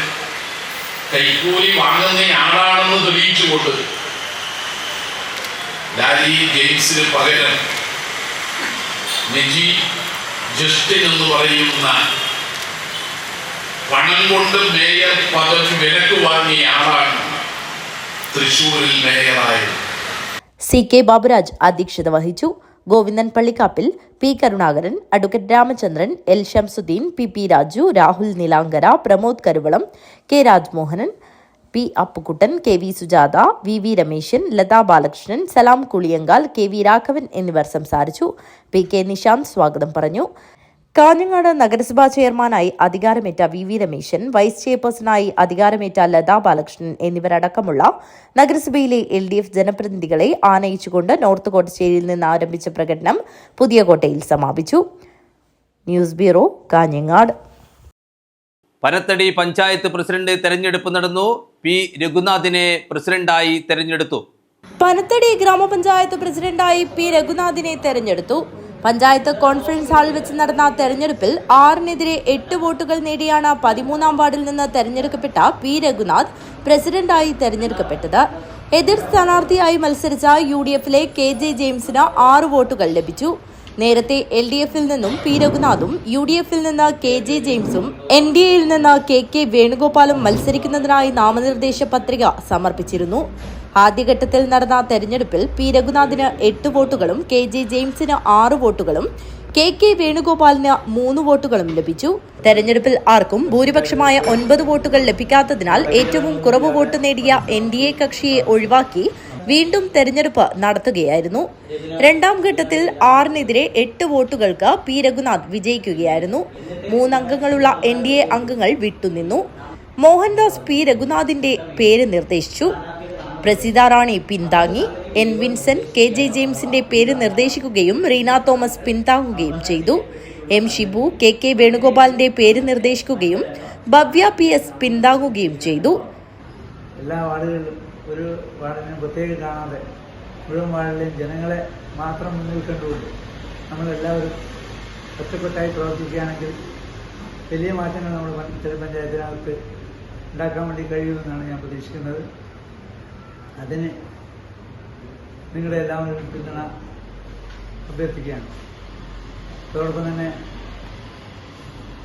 കൈക്കൂലി വാങ്ങുന്നയാളാണെന്ന് തെളിയിച്ചുകൊണ്ട് ലാലി ജെയിംസിന് പകരം നിജി ജസ്റ്റിൻ എന്ന് പറയുന്ന പണം കൊണ്ട് മേയർ പദവി വിലക്ക് വാങ്ങിയ ആളാണ് തൃശ്ശൂരിൽ മേയറായത്. CK ബാബുരാജ് അധ്യക്ഷത വഹിച്ചു. Govindan Pallikkappil, P Karunakaran, advocate Ramachandran, L Shamsuddin, PP Raju, Rahul Nilankara, Pramod Karuvalam, K Rajmohanan, P Appukuttan, KV Sujatha, VV Rameshan, Latha Balakrishnan, Salam Kuliyankal, KV Raghavan എന്നിവർ സംസാരിച്ചു. PK നിശാന്ത് സ്വാഗതം പറഞ്ഞു. കാഞ്ഞങ്ങാട് നഗരസഭാ ചെയർമാനായി അധികാരമേറ്റ VV രമേശൻ, വൈസ് ചെയർപേഴ്സണായി അധികാരമേറ്റ ലതാ ബാലകൃഷ്ണൻ എന്നിവരടക്കമുള്ള നഗരസഭയിലെ LDF ജനപ്രതിനിധികളെ ആനയിച്ചുകൊണ്ട് നോർത്ത് കോട്ടശ്ശേരിയിൽ നിന്ന് ആരംഭിച്ച പ്രകടനം പുതിയകോട്ടയിൽ സമാപിച്ചു. News bureau, Kanhangad. Panathady panchayat president തെരഞ്ഞെടുപ്പ് നടന്നു. P രഘുനാഥിനെ പ്രസിഡന്റായി തെരഞ്ഞെടുത്തു. പനത്തടി ഗ്രാമപഞ്ചായത്ത് പ്രസിഡന്റായി P രഘുനാഥിനെ തെരഞ്ഞെടുത്തു. പഞ്ചായത്ത് കോൺഫറൻസ് ഹാളിൽ വെച്ച് നടന്ന തെരഞ്ഞെടുപ്പിൽ 6-നെതിരെ 8 വോട്ടുകൾ നേടിയാണ് 13-ാം വാർഡിൽ നിന്ന് തെരഞ്ഞെടുക്കപ്പെട്ട P രഘുനാഥ് പ്രസിഡന്റായി തെരഞ്ഞെടുക്കപ്പെട്ടത്. എതിർ സ്ഥാനാർത്ഥിയായി മത്സരിച്ച UDF-ലെ KJ ജെയിംസിന് 6 വോട്ടുകൾ ലഭിച്ചു. നേരത്തെ LDF-ൽ നിന്നും P രഘുനാഥും UDF-ൽ നിന്ന് KJ ജെയിംസും NDA-യിൽ നിന്ന് KK വേണുഗോപാലും മത്സരിക്കുന്നതിനായി നാമനിർദ്ദേശ പത്രിക സമർപ്പിച്ചിരുന്നു. ആദ്യഘട്ടത്തിൽ നടന്ന തെരഞ്ഞെടുപ്പിൽ P രഘുനാഥിന് 8 വോട്ടുകളും KJ ജെയിംസിന് 6 വോട്ടുകളും KK വേണുഗോപാലിന് 3 വോട്ടുകളും ലഭിച്ചു. തെരഞ്ഞെടുപ്പിൽ ആർക്കും ഭൂരിപക്ഷമായ 9 വോട്ടുകൾ ലഭിക്കാത്തതിനാൽ ഏറ്റവും കുറവ് വോട്ട് നേടിയ NDA കക്ഷിയെ ഒഴിവാക്കി വീണ്ടും തെരഞ്ഞെടുപ്പ് നടത്തുകയായിരുന്നു. രണ്ടാം ഘട്ടത്തിൽ 6-നെതിരെ 8 വോട്ടുകൾക്ക് P രഘുനാഥ് വിജയിക്കുകയായിരുന്നു. 3 അംഗങ്ങളുള്ള NDA അംഗങ്ങൾ വിട്ടുനിന്നു. മോഹൻദാസ് P രഘുനാഥിന്റെ പേര് നിർദ്ദേശിച്ചു. പ്രസീത റാണി പിന്താങ്ങി. N വിൻസെന്റ് KJ ജെയിംസിന്റെ പേര് നിർദ്ദേശിക്കുകയും റീന തോമസ് പിന്താങ്ങുകയും ചെയ്തു. M ഷിബു KK വേണുഗോപാലിന്റെ പേര് നിർദ്ദേശിക്കുകയും ഭവ്യ PS പിന്താങ്ങുകയും ചെയ്തു. എല്ലാ വാർഡുകളിലും ഒരു വാർഡിനും പ്രത്യേകം കാണാതെ മുഴുവൻ വാർഡിലെയും ജനങ്ങളെ മാത്രം മുന്നിൽ കണ്ടുകൊണ്ട് നമ്മളെല്ലാവരും ഒറ്റക്കെട്ടായി പ്രവർത്തിക്കുകയാണെങ്കിൽ വലിയ മാറ്റങ്ങൾ നമ്മൾ പഞ്ചായത്തിനകത്ത് ഉണ്ടാക്കാൻ വേണ്ടി കഴിയുമെന്നാണ് ഞാൻ പ്രതീക്ഷിക്കുന്നത്. അതിന് നിങ്ങളുടെ എല്ലാവരും പിന്തുണ അഭ്യർത്ഥിക്കുകയാണ്. അതോടൊപ്പം തന്നെ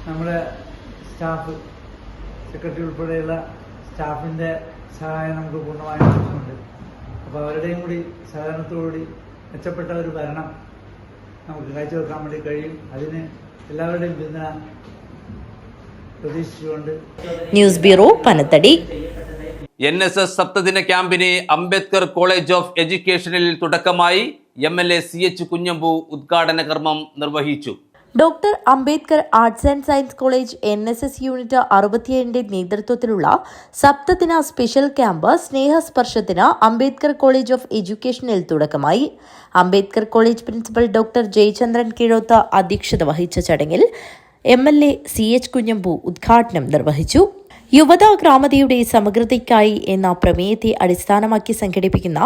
നമ്മുടെ സ്റ്റാഫ്, സെക്രട്ടറി ഉൾപ്പെടെയുള്ള സ്റ്റാഫിൻ്റെ സഹായം നമുക്ക് പൂർണ്ണമായും ലഭിക്കുന്നുണ്ട്. അപ്പോൾ അവരുടെയും കൂടി സഹകരണത്തോടുകൂടി മെച്ചപ്പെട്ട ഒരു ഭരണം നമുക്ക് കാഴ്ചവെക്കാൻ വേണ്ടി കഴിയും. അതിന് എല്ലാവരുടെയും പിന്തുണ പ്രതീക്ഷിച്ചുകൊണ്ട്. News bureau, Panathady. NSS സപ്തദിന ക്യാമ്പിന് അംബേദ്കർ കോളേജ് ഓഫ് എഡ്യൂക്കേഷനിൽ തുടക്കമായി. MLA CH കുഞ്ഞമ്പു ഉദ്ഘാടന കർമ്മം നിർവഹിച്ചു. Doctor Ambedkar arts and science college NSS unit 67ന്റെ നേതൃത്വത്തിലുള്ള സപ്തദിന സ്പെഷ്യൽ ക്യാമ്പ് സ്നേഹസ്പർശത്തിന് അംബേദ്കർ കോളേജ് ഓഫ് എഡ്യൂക്കേഷനിൽ തുടക്കമായി. Ambedkar college principal doctor Jayachandran Kizhoth അധ്യക്ഷത വഹിച്ച ചടങ്ങിൽ MLA CH കുഞ്ഞമ്പു ഉദ്ഘാടനം നിർവഹിച്ചു. യുവതാ ഗ്രാമതയുടെ സമഗ്രതയ്ക്കായി എന്ന പ്രമേയത്തെ അടിസ്ഥാനമാക്കി സംഘടിപ്പിക്കുന്ന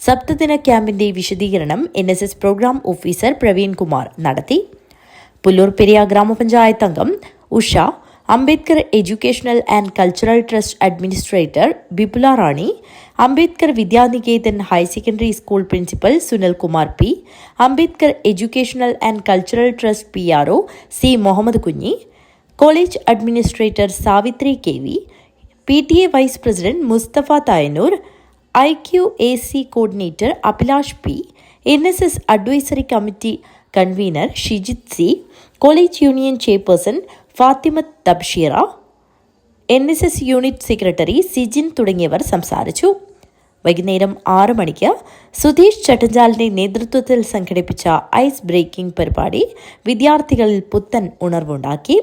സപ്തദിന ക്യാമ്പിന്റെ വിശദീകരണം NSS programme officer Praveen Kumar നടത്തി. പുല്ലൂർ പെരിയ ഗ്രാമപഞ്ചായത്ത് അംഗം Usha, Ambedkar educational and cultural trust administrator Bipula Rani, Ambedkar Vidyaniketan higher secondary school principal Sunil Kumar P, Ambedkar educational and cultural trust PRO C Muhammad Kunhi, college administrator Savithri KV, PTA vice president Mustafa Thayanur, IQAC coordinator Abhilash P, NSS advisory committee convener Shijith C, college union chairperson Fathimath Thabsheera, NSS unit secretary Sijin തുടങ്ങിയവർ സംസാരിച്ചു. വൈകുന്നേരം 6 മണിക്ക് സുധീഷ് ചട്ടഞ്ചാലിന്റെ നേതൃത്വത്തിൽ സംഘടിപ്പിച്ച ഐസ് ബ്രേക്കിംഗ് പരിപാടി വിദ്യാർത്ഥികളിൽ പുത്തൻ ഉണർവുണ്ടാക്കി.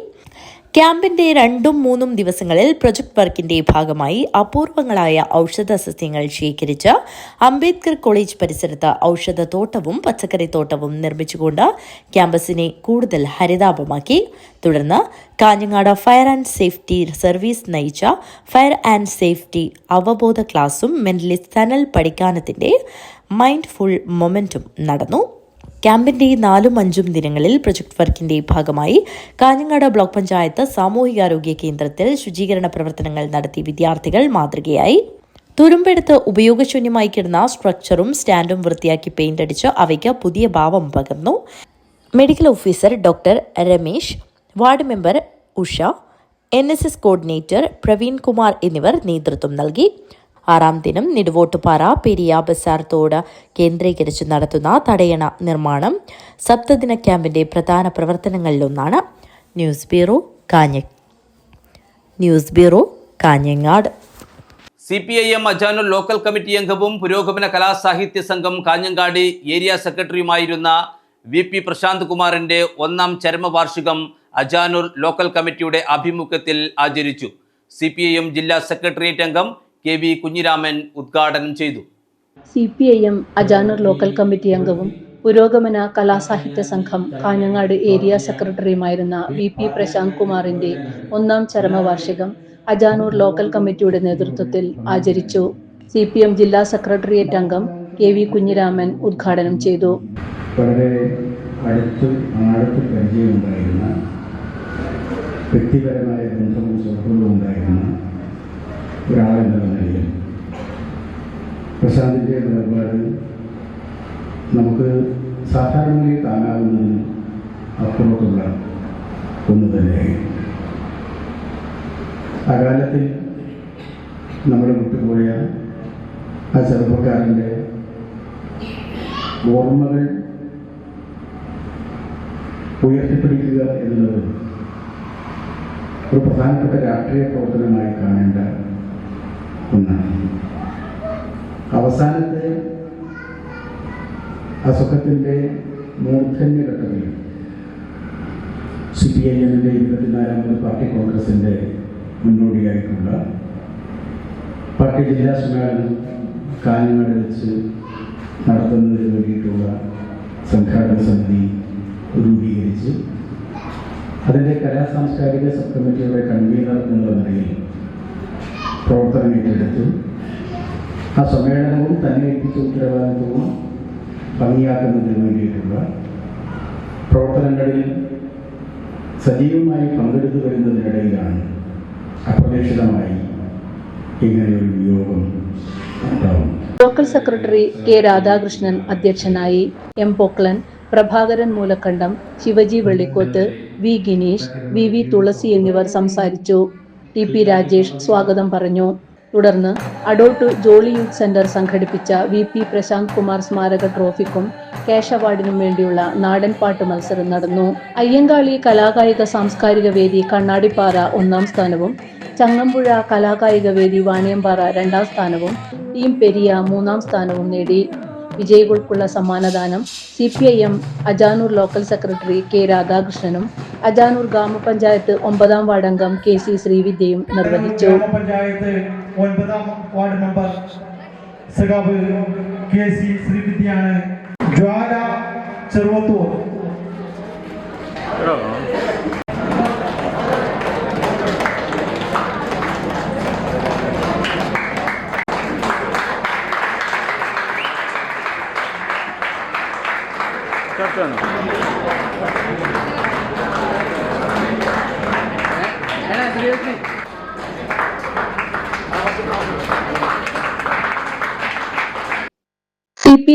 ക്യാമ്പിന്റെ 2-3 ദിവസങ്ങളിൽ പ്രൊജക്ട് വർക്കിന്റെ ഭാഗമായി അപൂർവങ്ങളായ ഔഷധ സസ്യങ്ങൾ ശേഖരിച്ച് അംബേദ്കർ കോളേജ് പരിസരത്ത് ഔഷധത്തോട്ടവും പച്ചക്കറിത്തോട്ടവും നിർമ്മിച്ചുകൊണ്ട് ക്യാമ്പസിനെ കൂടുതൽ ഹരിതാപമാക്കി. തുടർന്ന് Kanhangad fire and safety service നയിച്ച ഫയർ ആൻഡ് സേഫ്റ്റി അവബോധ ക്ലാസും മെന്റലിസ്റ്റ് സനൽ പഠിക്കാനത്തിന്റെ മൈൻഡ്ഫുൾ മൊമെന്റും നടന്നു. ക്യാമ്പിന്റെ 4-5 ദിനങ്ങളിൽ പ്രൊജക്ട് വർക്കിന്റെ ഭാഗമായി കാഞ്ഞങ്ങാട് ബ്ലോക്ക് പഞ്ചായത്ത് സാമൂഹികാരോഗ്യ കേന്ദ്രത്തിൽ ശുചീകരണ പ്രവർത്തനങ്ങൾ നടത്തി വിദ്യാർത്ഥികൾ മാതൃകയായി. തുരുമ്പെടുത്ത് ഉപയോഗശൂന്യമായി കിടന്ന സ്ട്രക്ചറും സ്റ്റാൻഡും വൃത്തിയാക്കി പെയിന്റ് അടിച്ച് അവയ്ക്ക് പുതിയ ഭാവം പകർന്നു. Medical officer doctor Ramesh, ward member Usha, NSS coordinator Praveen Kumar എന്നിവർ നേതൃത്വം നൽകി. 6-ാം ദിനം നെടുവോട്ടുപാറ പെരിയ ബസാർ തോട് കേന്ദ്രീകരിച്ച് നടത്തുന്ന തടയണ നിർമ്മാണം സപ്തദിന ക്യാമ്പിന്റെ പ്രധാന പ്രവർത്തനങ്ങളിലൊന്നാണ്. News bureau Kanhangad. CPIM Ajanur local committee അംഗവും പുരോഗമന കലാസാഹിത്യ സംഘം കാഞ്ഞങ്ങാട് ഏരിയ സെക്രട്ടറിയുമായിരുന്ന VP പ്രശാന്ത് കുമാറിന്റെ 1ാം ചരമവാർഷികം അജാനൂർ ലോക്കൽ കമ്മിറ്റിയുടെ ആഭിമുഖ്യത്തിൽ ആചരിച്ചു. CPIM ജില്ലാ സെക്രട്ടേറിയറ്റ് അംഗം KV കുഞ്ഞിരാമൻ ഉദ്ഘാടനം ചെയ്തു. CPIM അജാനൂർ ലോക്കൽ കമ്മിറ്റി അംഗവും പുരോഗമന കലാസാഹിത്യ സംഘം കാഞ്ഞങ്ങാട് ഏരിയ സെക്രട്ടറിയുമായിരുന്ന VP പ്രശാന്ത് കുമാറിന്റെ 1ാം ചരമവാർഷികം അജാനൂർ ലോക്കൽ കമ്മിറ്റിയുടെ നേതൃത്വത്തിൽ ആചരിച്ചു. CPM ജില്ലാ സെക്രട്ടേറിയറ്റ് അംഗം KV കുഞ്ഞിരാമൻ ഉദ്ഘാടനം ചെയ്തു. വളരെ അടുത്ത് പരിചയമുണ്ടായിരുന്ന, വ്യക്തിപരമായ ബന്ധവും സുഹൃത്തുക്കളും ഉണ്ടായിരുന്ന ഒരാളെന്ന നിലയിൽ പ്രശാന്തിൻ്റെ നിലപാട് നമുക്ക് സാധാരണയായി കാണാവുന്നതിന് അപ്പുറത്തുള്ള ഒന്ന് തന്നെയായി. അകാലത്തിൽ നമ്മൾ വിട്ടുപോയ ആ ചെറുപ്പക്കാരൻ്റെ ഓർമ്മകൾ ഉയർത്തിപ്പിടിക്കുക എന്നുള്ളത് ഒരു പ്രധാനപ്പെട്ട രാഷ്ട്രീയ പ്രവർത്തനമായി കാണേണ്ട ഒന്നാണ്. അവസാനത്തെ അസുഖത്തിൻ്റെ മൂർധന്യഘട്ടത്തിൽ CPIMന്റെ 24ാമത് പാർട്ടി കോൺഗ്രസിൻ്റെ മുന്നോടിയായിട്ടുള്ള പാർട്ടി ജില്ലാ സമ്മേളനം കാഞ്ഞങ്ങാട് വെച്ച് നടത്തുന്നതിന് വേണ്ടിയിട്ടുള്ള സംഘാടന സമിതി രൂപീകരിച്ച് അതിൻ്റെ കലാസാംസ്കാരിക സബ് കമ്മിറ്റിയുടെ കൺവീനർ എന്നുള്ള നിലയിൽ പ്രവർത്തനം ഏറ്റെടുത്ത് ആ സമ്മേളനവും തന്നെ ഏൽപ്പിച്ച ഉത്തരവാദിത്വവും ഭംഗിയാക്കുന്നതിന് വേണ്ടിയിട്ടുള്ള പ്രവർത്തനങ്ങളിൽ സജീവമായി പങ്കെടുത്തു വരുന്നതിനിടയിലാണ് അപ്രതീക്ഷിതമായി ഇങ്ങനെയൊരു വിയോഗം ഉണ്ടാവും. ലോക്കൽ സെക്രട്ടറി K രാധാകൃഷ്ണൻ അധ്യക്ഷനായി. M പോക്ലൻ, Prabhakaran Moolakandam, Shivaji Vellikoth, V Gineesh, VV തുളസി എന്നിവർ സംസാരിച്ചു. TP രാജേഷ് സ്വാഗതം പറഞ്ഞു. തുടർന്ന് അഡോട്ട് ജോളി യൂത്ത് സെന്റർ സംഘടിപ്പിച്ച VP പ്രശാന്ത് കുമാർ സ്മാരക ട്രോഫിക്കും ക്യാഷ് അവാർഡിനും വേണ്ടിയുള്ള നാടൻ പാട്ട് മത്സരം നടന്നു. അയ്യങ്കാളി കലാകായിക സാംസ്കാരിക വേദി കണ്ണാടിപ്പാറ 1ാം സ്ഥാനവും ചങ്ങമ്പുഴ കലാകായിക വേദി വാണിയമ്പാറ 2ാം സ്ഥാനവും ടീം പെരിയ 3ാം സ്ഥാനവും നേടി. വിജയികൾക്കുള്ള സമ്മാനദാനം CPIM Ajanur local secretary K രാധാകൃഷ്ണനും അജാനൂർ ഗ്രാമപഞ്ചായത്ത് 9ാം വാർഡ് അംഗം KC ശ്രീവിദ്യയും നിർവഹിച്ചു. പഞ്ചായത്ത് 9ാം വാർഡ് മെമ്പർ സഖാവ് KC ശ്രീവിദ്യയാണ്. Jwala Cheruvathur, CP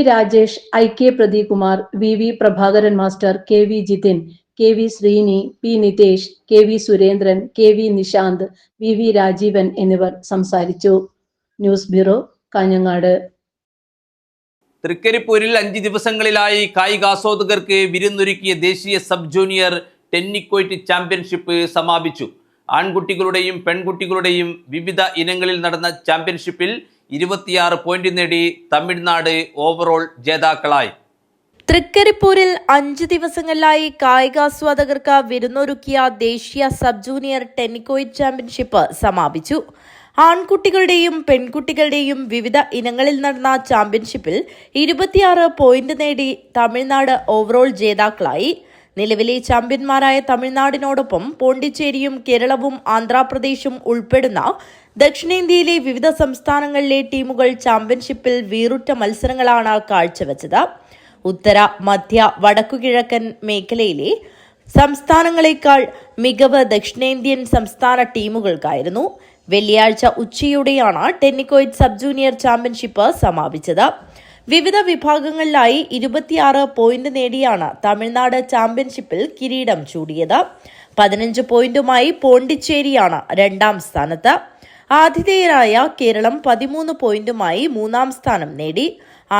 Rajesh, IK Pradeep Kumar, VV Prabhakaran master, KV Jithin, KV Sreeni, P Nithesh, KV Surendran, KV Nishanth, VV Rajeevan എന്നിവർ സംസാരിച്ചു. News bureau, Kanhangad. തൃക്കരിപ്പൂരിൽ 5 ദിവസങ്ങളിലായി കായികാസ്വാദകർക്ക് വിരുന്നൊരുക്കിയ ദേശീയ സബ് ജൂനിയർ ടെന്നിക്കോയ്റ്റ് ചാമ്പ്യൻഷിപ്പ് സമാപിച്ചു. ആൺകുട്ടികളുടെയും പെൺകുട്ടികളുടെയും വിവിധ ഇനങ്ങളിൽ നടന്ന ചാമ്പ്യൻഷിപ്പിൽ 26 പോയിന്റ് നേടി തമിഴ്നാട് ഓവറോൾ ജേതാക്കളായി. തൃക്കരിപ്പൂരിൽ 5 ദിവസങ്ങളിലായി കായികാസ്വാദകർക്ക് വിരുന്നൊരുക്കിയ ദേശീയ സബ് ജൂനിയർ ടെന്നിക്കോയ്റ്റ് ചാമ്പ്യൻഷിപ്പ് സമാപിച്ചു. ആൺകുട്ടികളുടെയും പെൺകുട്ടികളുടെയും വിവിധ ഇനങ്ങളിൽ നടന്ന ചാമ്പ്യൻഷിപ്പിൽ 26 പോയിന്റ് നേടി തമിഴ്നാട് ഓവറോൾ ജേതാക്കളായി. നിലവിലെ ചാമ്പ്യന്മാരായ തമിഴ്നാടിനോടൊപ്പം പോണ്ടിച്ചേരിയും കേരളവും ആന്ധ്രാപ്രദേശും ഉൾപ്പെടുന്ന ദക്ഷിണേന്ത്യയിലെ വിവിധ സംസ്ഥാനങ്ങളിലെ ടീമുകൾ ചാമ്പ്യൻഷിപ്പിൽ വീറുറ്റ മത്സരങ്ങളാണ് കാഴ്ചവെച്ചത്. ഉത്തര, മധ്യ, വടക്കുകിഴക്കൻ മേഖലയിലെ സംസ്ഥാനങ്ങളെക്കാൾ മികവ് ദക്ഷിണേന്ത്യൻ സംസ്ഥാന ടീമുകൾക്കായിരുന്നു. വെള്ളിയാഴ്ച ഉച്ചയോടെയാണ് ടെന്നിക്കോയ്റ്റ് സബ് ജൂനിയർ ചാമ്പ്യൻഷിപ്പ് സമാപിച്ചത്. വിവിധ വിഭാഗങ്ങളിലായി 26 പോയിന്റ് നേടിയാണ് തമിഴ്നാട് ചാമ്പ്യൻഷിപ്പിൽ കിരീടം ചൂടിയത്. 15 പോയിന്റുമായി പോണ്ടിച്ചേരിയാണ് 2ാം സ്ഥാനത്ത്. ആതിഥേയരായ കേരളം 13 പോയിന്റുമായി 3ാം സ്ഥാനം നേടി.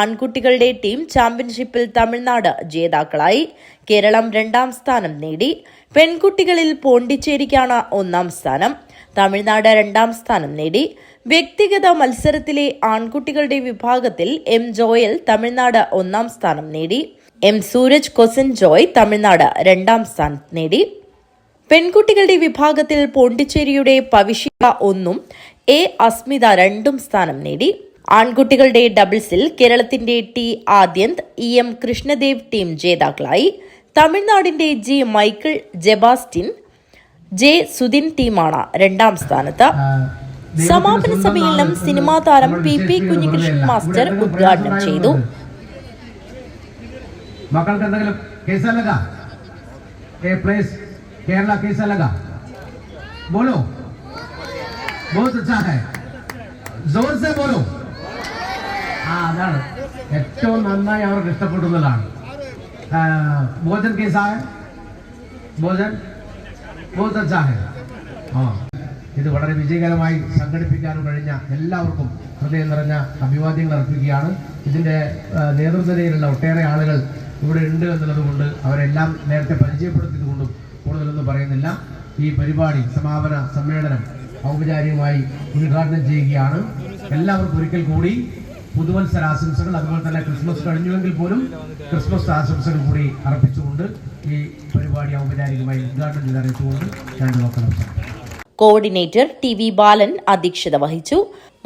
ആൺകുട്ടികളുടെ ടീം ചാമ്പ്യൻഷിപ്പിൽ തമിഴ്നാട് ജേതാക്കളായി. കേരളം 2ാം സ്ഥാനം നേടി. പെൺകുട്ടികളിൽ പോണ്ടിച്ചേരിക്കാണ് 1ാം സ്ഥാനം. തമിഴ്നാട് 2ാം സ്ഥാനം നേടി. വ്യക്തിഗത മത്സരത്തിലെ ആൺകുട്ടികളുടെ വിഭാഗത്തിൽ M ജോയൽ തമിഴ്നാട് 1ാം സ്ഥാനം നേടി. M സൂരജ് കൊസൻ ജോയ് തമിഴ്നാട് 2ാം സ്ഥാനം നേടി. പെൺകുട്ടികളുടെ വിഭാഗത്തിൽ പോണ്ടിച്ചേരിയുടെ പവിഷിക 1ഉം A അസ്മിത 2ഉം സ്ഥാനം നേടി. ആൺകുട്ടികളുടെ ഡബിൾസിൽ കേരളത്തിന്റെ T ആദ്യന്ത്, EM കൃഷ്ണദേവ് ടീം ജേതാക്കളായി. തമിഴ്നാടിന്റെ G മൈക്കിൾ ജെബാസ്റ്റിൻ, J സുദിൻ ടീമാണ് 2ാം സ്ഥാനത്ത്. സമാപന സമ്മേളനം സിനിമാ താരം PP കുഞ്ഞികൃഷ്ണൻ മാസ്റ്റർ ഉദ്ഘാടനം ചെയ്തു. മക്കൾക്ക് എന്തെങ്കിലും कैसा लगा ए प्लेस केरला कैसा लगा बोलो बहुत अच्छा है जोर से बोलो അതാണ് ഏറ്റവും നന്നായി അവർക്ക് ഇഷ്ടപ്പെടുന്നതാണ്. ഭോജൻ कैसा है भोजन बहुत अच्छा है. ഇത് വളരെ വിജയകരമായി സംഘടിപ്പിക്കാനും കഴിഞ്ഞ എല്ലാവർക്കും ഹൃദയം നിറഞ്ഞ അഭിവാദ്യങ്ങൾ അർപ്പിക്കുകയാണ്. ഇതിൻ്റെ നേതൃനിരയിലുള്ള ഒട്ടേറെ ആളുകൾ ഇവിടെ ഉണ്ട് എന്നുള്ളതുകൊണ്ട് അവരെല്ലാം നേരത്തെ പരിചയപ്പെടുത്തിയതുകൊണ്ടും കൂടുതലൊന്നും പറയുന്നില്ല. ഈ പരിപാടി സമാപന സമ്മേളനം ഔപചാരികമായി ഉദ്ഘാടനം ചെയ്യുകയാണ്. എല്ലാവർക്കും ഒരിക്കൽ കൂടി പുതുവത്സരാശംസകൾ, അതുപോലെ തന്നെ ക്രിസ്മസ് കഴിഞ്ഞുവെങ്കിൽ പോലും ക്രിസ്മസ് ആശംസകൾ കൂടി അർപ്പിച്ചുകൊണ്ട് ഈ പരിപാടി ഔപചാരികമായി ഉദ്ഘാടനം ചെയ്ത് അറിയിച്ചുകൊണ്ട് ഞാൻ നോക്കണം. കോർഡിനേറ്റർ TV ബാലൻ അധ്യക്ഷത വഹിച്ചു.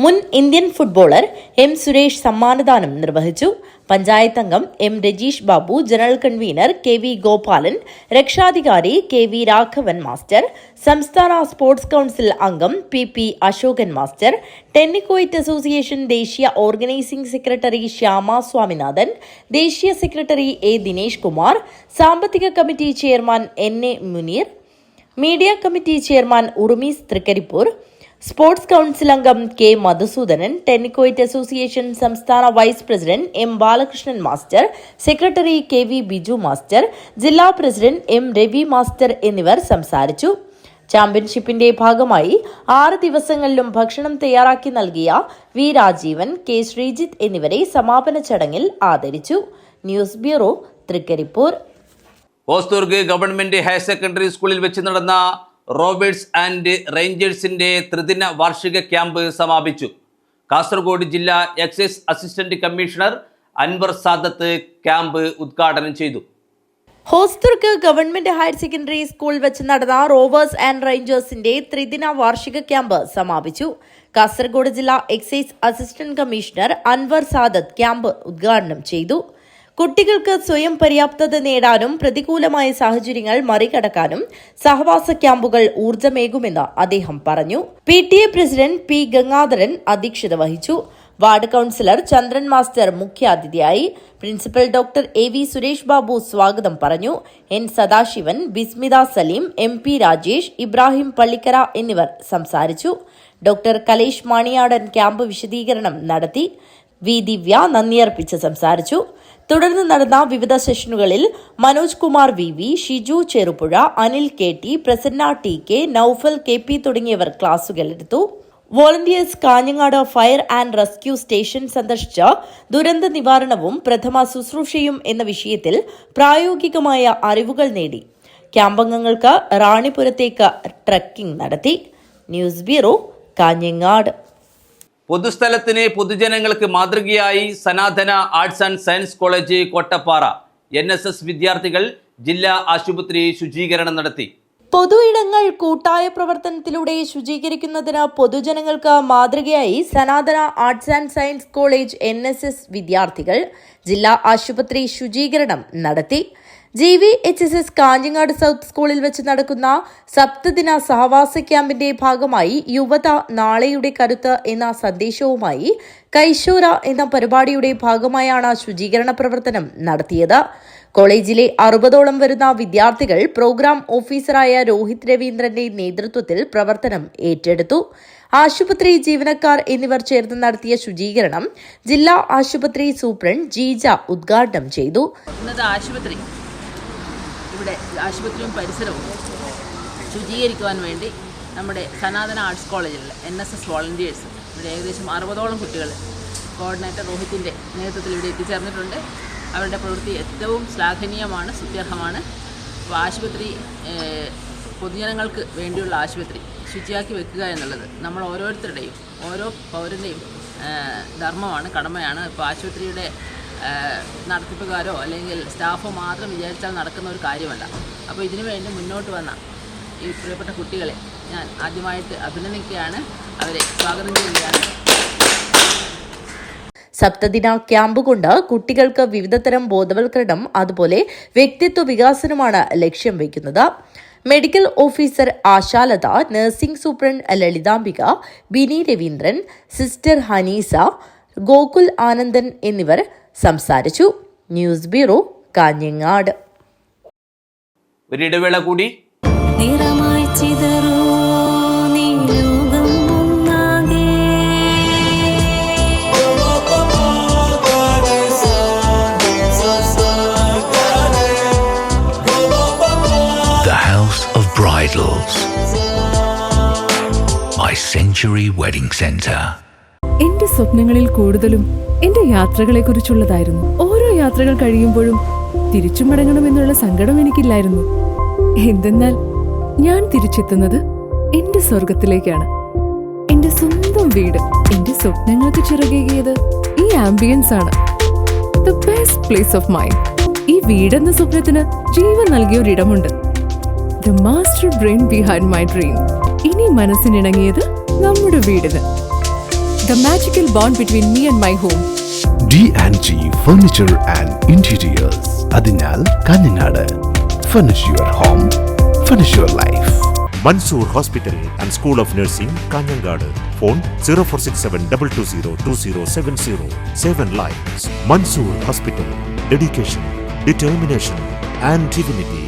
മുൻ ഇന്ത്യൻ ഫുട്ബോളർ M സുരേഷ് സമ്മാനദാനം നിർവഹിച്ചു. പഞ്ചായത്ത് അംഗം M Rajeesh Babu, general convener KV Gopalan, രക്ഷാധികാരി KV രാഘവൻ മാസ്റ്റർ, സംസ്ഥാന സ്പോർട്സ് കൗൺസിൽ അംഗം PP Ashokan master, tennikoit association ദേശീയ ഓർഗനൈസിംഗ് സെക്രട്ടറി ശ്യാമ സ്വാമിനാഥൻ, ദേശീയ സെക്രട്ടറി A ദിനേഷ് കുമാർ, സാമ്പത്തിക committee chairman NA Muneer, media committee chairman Urumees Thrikaripur, sports council അംഗം K മധുസൂദനൻ, ടെന്നിക്കോയ്റ്റ് അസോസിയേഷൻ സംസ്ഥാന vice president M Balakrishnan master, secretary KV Biju master, ജില്ലാ പ്രസിഡന്റ് M രവി മാസ്റ്റർ എന്നിവർ സംസാരിച്ചു. ചാമ്പ്യൻഷിപ്പിന്റെ ഭാഗമായി 6 ദിവസങ്ങളിലും ഭക്ഷണം തയ്യാറാക്കി നൽകിയ V രാജീവൻ, K ശ്രീജിത്ത് എന്നിവരെ സമാപന ചടങ്ങിൽ ആദരിച്ചു. News bureau, Thrikkaripur. Hosdurg government higher secondary സ്കൂളിൽ വെച്ച് നടന്ന റോബേഴ്സ് ആൻഡ് റേഞ്ചേഴ്സിന്റെ ത്രിദിന വാർഷിക ക്യാമ്പ് സമാപിച്ചു. കാസർഗോഡ് ജില്ലാ excise assistant commissioner Anwar Sadath camp ഉദ്ഘാടനം ചെയ്തു. ഹോസ്ദുർഗ് ഗവൺമെന്റ് ഹയർ സെക്കൻഡറി സ്കൂളിൽ വെച്ച് നടന്ന റോവേഴ്സ് ആൻഡ് റേഞ്ചേഴ്സിന്റെ ത്രിദിന വാർഷിക ക്യാമ്പ് സമാപിച്ചു. കാസർഗോഡ് ജില്ലാ excise assistant commissioner Anwar Sadath camp ഉദ്ഘാടനം ചെയ്തു. കുട്ടികൾക്ക് സ്വയം പര്യാപ്തത നേടാനും പ്രതികൂലമായ സാഹചര്യങ്ങൾ മറികടക്കാനും സഹവാസ ക്യാമ്പുകൾ ഊർജ്ജമേകുമെന്ന് അദ്ദേഹം പറഞ്ഞു. PTA പ്രസിഡന്റ് P ഗംഗാധരൻ അധ്യക്ഷത വഹിച്ചു. വാർഡ് കൗൺസിലർ ചന്ദ്രൻ മാസ്റ്റർ മുഖ്യാതിഥിയായി. Principal doctor AV Suresh Babu സ്വാഗതം പറഞ്ഞു. N സദാശിവൻ, ബിസ്മിത സലീം, MP രാജേഷ്, ഇബ്രാഹിം പള്ളിക്കര എന്നിവർ സംസാരിച്ചു. ഡോക്ടർ കലേഷ് മാണിയാടൻ ക്യാമ്പ് വിശദീകരണം നടത്തി. V ദിവ്യ നന്ദിയർപ്പിച്ച് സംസാരിച്ചു. തുടർന്ന് നടന്ന വിവിധ സെഷനുകളിൽ Manoj Kumar VV, Shiju Cherupuzha, Anil KT, Prasanna TK, Noufal KP തുടങ്ങിയവർ ക്ലാസുകളെടുത്തു. Volunteers Kanhangad fire and rescue station സന്ദർശിച്ച് ദുരന്ത നിവാരണവും പ്രഥമ ശുശ്രൂഷയും എന്ന വിഷയത്തിൽ പ്രായോഗികമായ അറിവുകൾ നേടി. ക്യാമ്പംഗങ്ങൾക്ക് റാണിപുരത്തേക്ക് ട്രക്കിംഗ് നടത്തി. News bureau, Kanhangad. പൊതുസ്ഥലത്തിന് പൊതുജനങ്ങൾക്ക് മാതൃകയായി Sanatana arts and science college Kottappara. NSS വിദ്യാർത്ഥികൾ ജില്ലാ ആശുപത്രി ശുചീകരണം നടത്തി. പൊതു ഇടങ്ങൾ കൂട്ടായ പ്രവർത്തനത്തിലൂടെ ശുചീകരിക്കുന്നതിന് പൊതുജനങ്ങൾക്ക് മാതൃകയായി Sanatana arts and science college NSS വിദ്യാർത്ഥികൾ ജില്ലാ ആശുപത്രി ശുചീകരണം നടത്തി. GVHSS കാഞ്ഞങ്ങാട് സൗത്ത് സ്കൂളിൽ വെച്ച് നടക്കുന്ന സപ്തദിന സഹവാസ ക്യാമ്പിന്റെ ഭാഗമായി യുവത നാളെയുടെ കരുത്ത് എന്ന സന്ദേശവുമായി കൈശോര എന്ന പരിപാടിയുടെ ഭാഗമായാണ് ശുചീകരണ പ്രവർത്തനം നടത്തിയത്. കോളേജിലെ 60ഓളം വരുന്ന വിദ്യാർത്ഥികൾ പ്രോഗ്രാം ഓഫീസറായ രോഹിത് രവീന്ദ്രന്റെ നേതൃത്വത്തിൽ പ്രവർത്തനം ഏറ്റെടുത്തു. ആശുപത്രി ജീവനക്കാർ എന്നിവർ ചേർന്ന് നടത്തിയ ശുചീകരണം ജില്ലാ ആശുപത്രി സൂപ്രണ്ട് ജീജ ഉദ്ഘാടനം ചെയ്തു. ഇവിടെ ആശുപത്രിയും പരിസരവും ശുചീകരിക്കുവാൻ വേണ്ടി നമ്മുടെ സനാതന ആർട്സ് കോളേജിലെ NSS വോളണ്ടിയേഴ്സ് ഇവിടെ ഏകദേശം 60ഓളം കുട്ടികൾ കോർഡിനേറ്റർ രോഹിത്തിൻ്റെ നേതൃത്വത്തിൽ ഇവിടെ എത്തിച്ചേർന്നിട്ടുണ്ട്. അവരുടെ പ്രവൃത്തി ഏറ്റവും ശ്ലാഘനീയമാണ്, സ്തുത്യർഹമാണ്. അപ്പോൾ ആശുപത്രി പൊതുജനങ്ങൾക്ക് വേണ്ടിയുള്ള ആശുപത്രി ശുചിയാക്കി വെക്കുക എന്നുള്ളത് നമ്മൾ ഓരോരുത്തരുടെയും ഓരോ പൗരൻ്റെയും ധർമ്മമാണ്, കടമയാണ്. ഇപ്പോൾ ആശുപത്രിയുടെ നടത്തിപ്പുകാരോ അല്ലെങ്കിൽ സ്റ്റാഫോ മാത്രം വിചാരിച്ചാൽ നടക്കുന്ന ഒരു കാര്യമല്ല. അപ്പോൾ ഇതിനു വേണ്ടി മുന്നോട്ട് വന്ന ഈ പ്രിയപ്പെട്ട കുട്ടികളെ ഞാൻ ആദ്യമായിട്ട് അഭിനന്ദിക്കുകയാണ്, അവരെ സ്വാഗതം ചെയ്യുകയാണ്. സപ്തദിന ക്യാമ്പ് കൊണ്ട് കുട്ടികൾക്ക് വിവിധതരം ബോധവൽക്കരണം അതുപോലെ വ്യക്തിത്വ വികാസനമാണ് ലക്ഷ്യം വയ്ക്കുന്നത്. Medical officer Ashalatha, nursing superintendent Lalithambika, Bini Raveendran, sister Haneesa, Gokul Anandan എന്നിവർ സംസാരിച്ചു. News bureau, Kanhangad. ഒരിടവേള കൂടി. My Century Wedding Center. എന്റെ സ്വപ്നങ്ങളിൽ കൂടുതലും എന്റെ യാത്രകളെ കുറിച്ചുള്ളതായിരുന്നു. ഓരോ യാത്രകൾ കഴിയുമ്പോഴും തിരിച്ചു മടങ്ങണമെന്നുള്ള സങ്കടം എനിക്കില്ലായിരുന്നു. എന്തെന്നാൽ ഞാൻ തിരിച്ചെത്തുന്നത് എന്റെ സ്വർഗത്തിലേക്കാണ്. എന്റെ സ്വന്തം വീട്, എന്റെ സ്വപ്നങ്ങൾക്ക് ചിറകേകിയത് ഈ ആംബിയൻസ് ആണ്. The best place of mind. ഈ വീടെന്ന സ്വപ്നത്തിന് ജീവൻ നൽകിയ ഒരിടമുണ്ട്. The master brain behind my dream. ഇനി മനസ്സിനിണങ്ങിയത് നമ്മുടെ വീടിന്. The magical bond between me and my home. D&G Furniture and Interiors. അതിനാൽ Kanhangad. Furnish your home, furnish your life. Mansoor Hospital and School of Nursing, Kanyangadu. Phone 046722027070. 7 lives. Mansoor Hospital. Dedication, determination and dignity.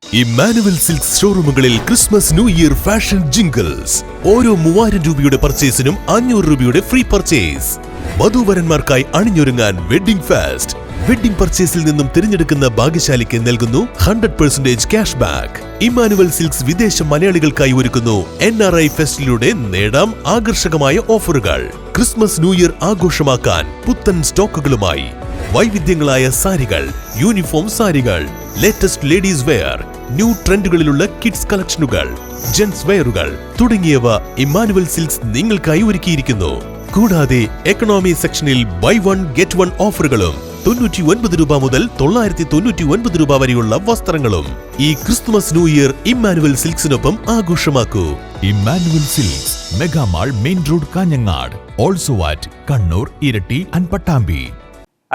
Immanuel Silks ഷോറൂമുകളിൽ Christmas new year fashion jingles. ഓരോ 3000 രൂപയുടെ പർച്ചേസിനും 500 രൂപയുടെ ഫ്രീ പർച്ചേസ്. വധൂവരന്മാർക്കായി അണിഞ്ഞൊരുങ്ങാൻ വെഡിംഗ് ഫെസ്റ്റ്. വെഡിംഗ് പർച്ചേസിൽ നിന്നും തിരഞ്ഞെടുക്കുന്ന ഭാഗ്യശാലിക്ക് നൽകുന്നു 100% ക്യാഷ് ബാക്ക്. ഇമ്മാനുവൽ സിൽക്സ് വിദേശ മലയാളികൾക്കായി ഒരുക്കുന്നു NRI ഫെസ്റ്റിലൂടെ നേടാം ആകർഷകമായ ഓഫറുകൾ. ക്രിസ്മസ് ന്യൂ ഇയർ ആഘോഷമാക്കാൻ പുത്തൻ സ്റ്റോക്കുകളുമായി വൈവിധ്യങ്ങളായ സാരികൾ, യൂണിഫോം സാരികൾ, ലേറ്റസ്റ്റ് ലേഡീസ് വെയർ, ന്യൂ ട്രെൻഡുകളിലുള്ള കിഡ്സ് കളക്ഷനുകൾ, ജെന്റ്സ് വെയറുകൾ തുടങ്ങിയവ ഇമ്മാനുവൽ സിൽക്സ് നിങ്ങൾക്കായി ഒരുക്കിയിരിക്കുന്നു. കൂടാതെ എക്കണോമി സെക്ഷനിൽ ബൈ 1 ഗെറ്റ് 1 ഓഫറുകളും 99 രൂപ മുതൽ 999 രൂപ വരെയുള്ള വസ്ത്രങ്ങളും. ഈ ക്രിസ്തുമസ് ന്യൂ ഇയർ ഇമ്മാനുവൽ സിൽക്സിനൊപ്പം ആഘോഷമാക്കൂ. Immanuel Silks, megamall, main road, Kanhangad. Also at Kannur, Iritty and Pattambi.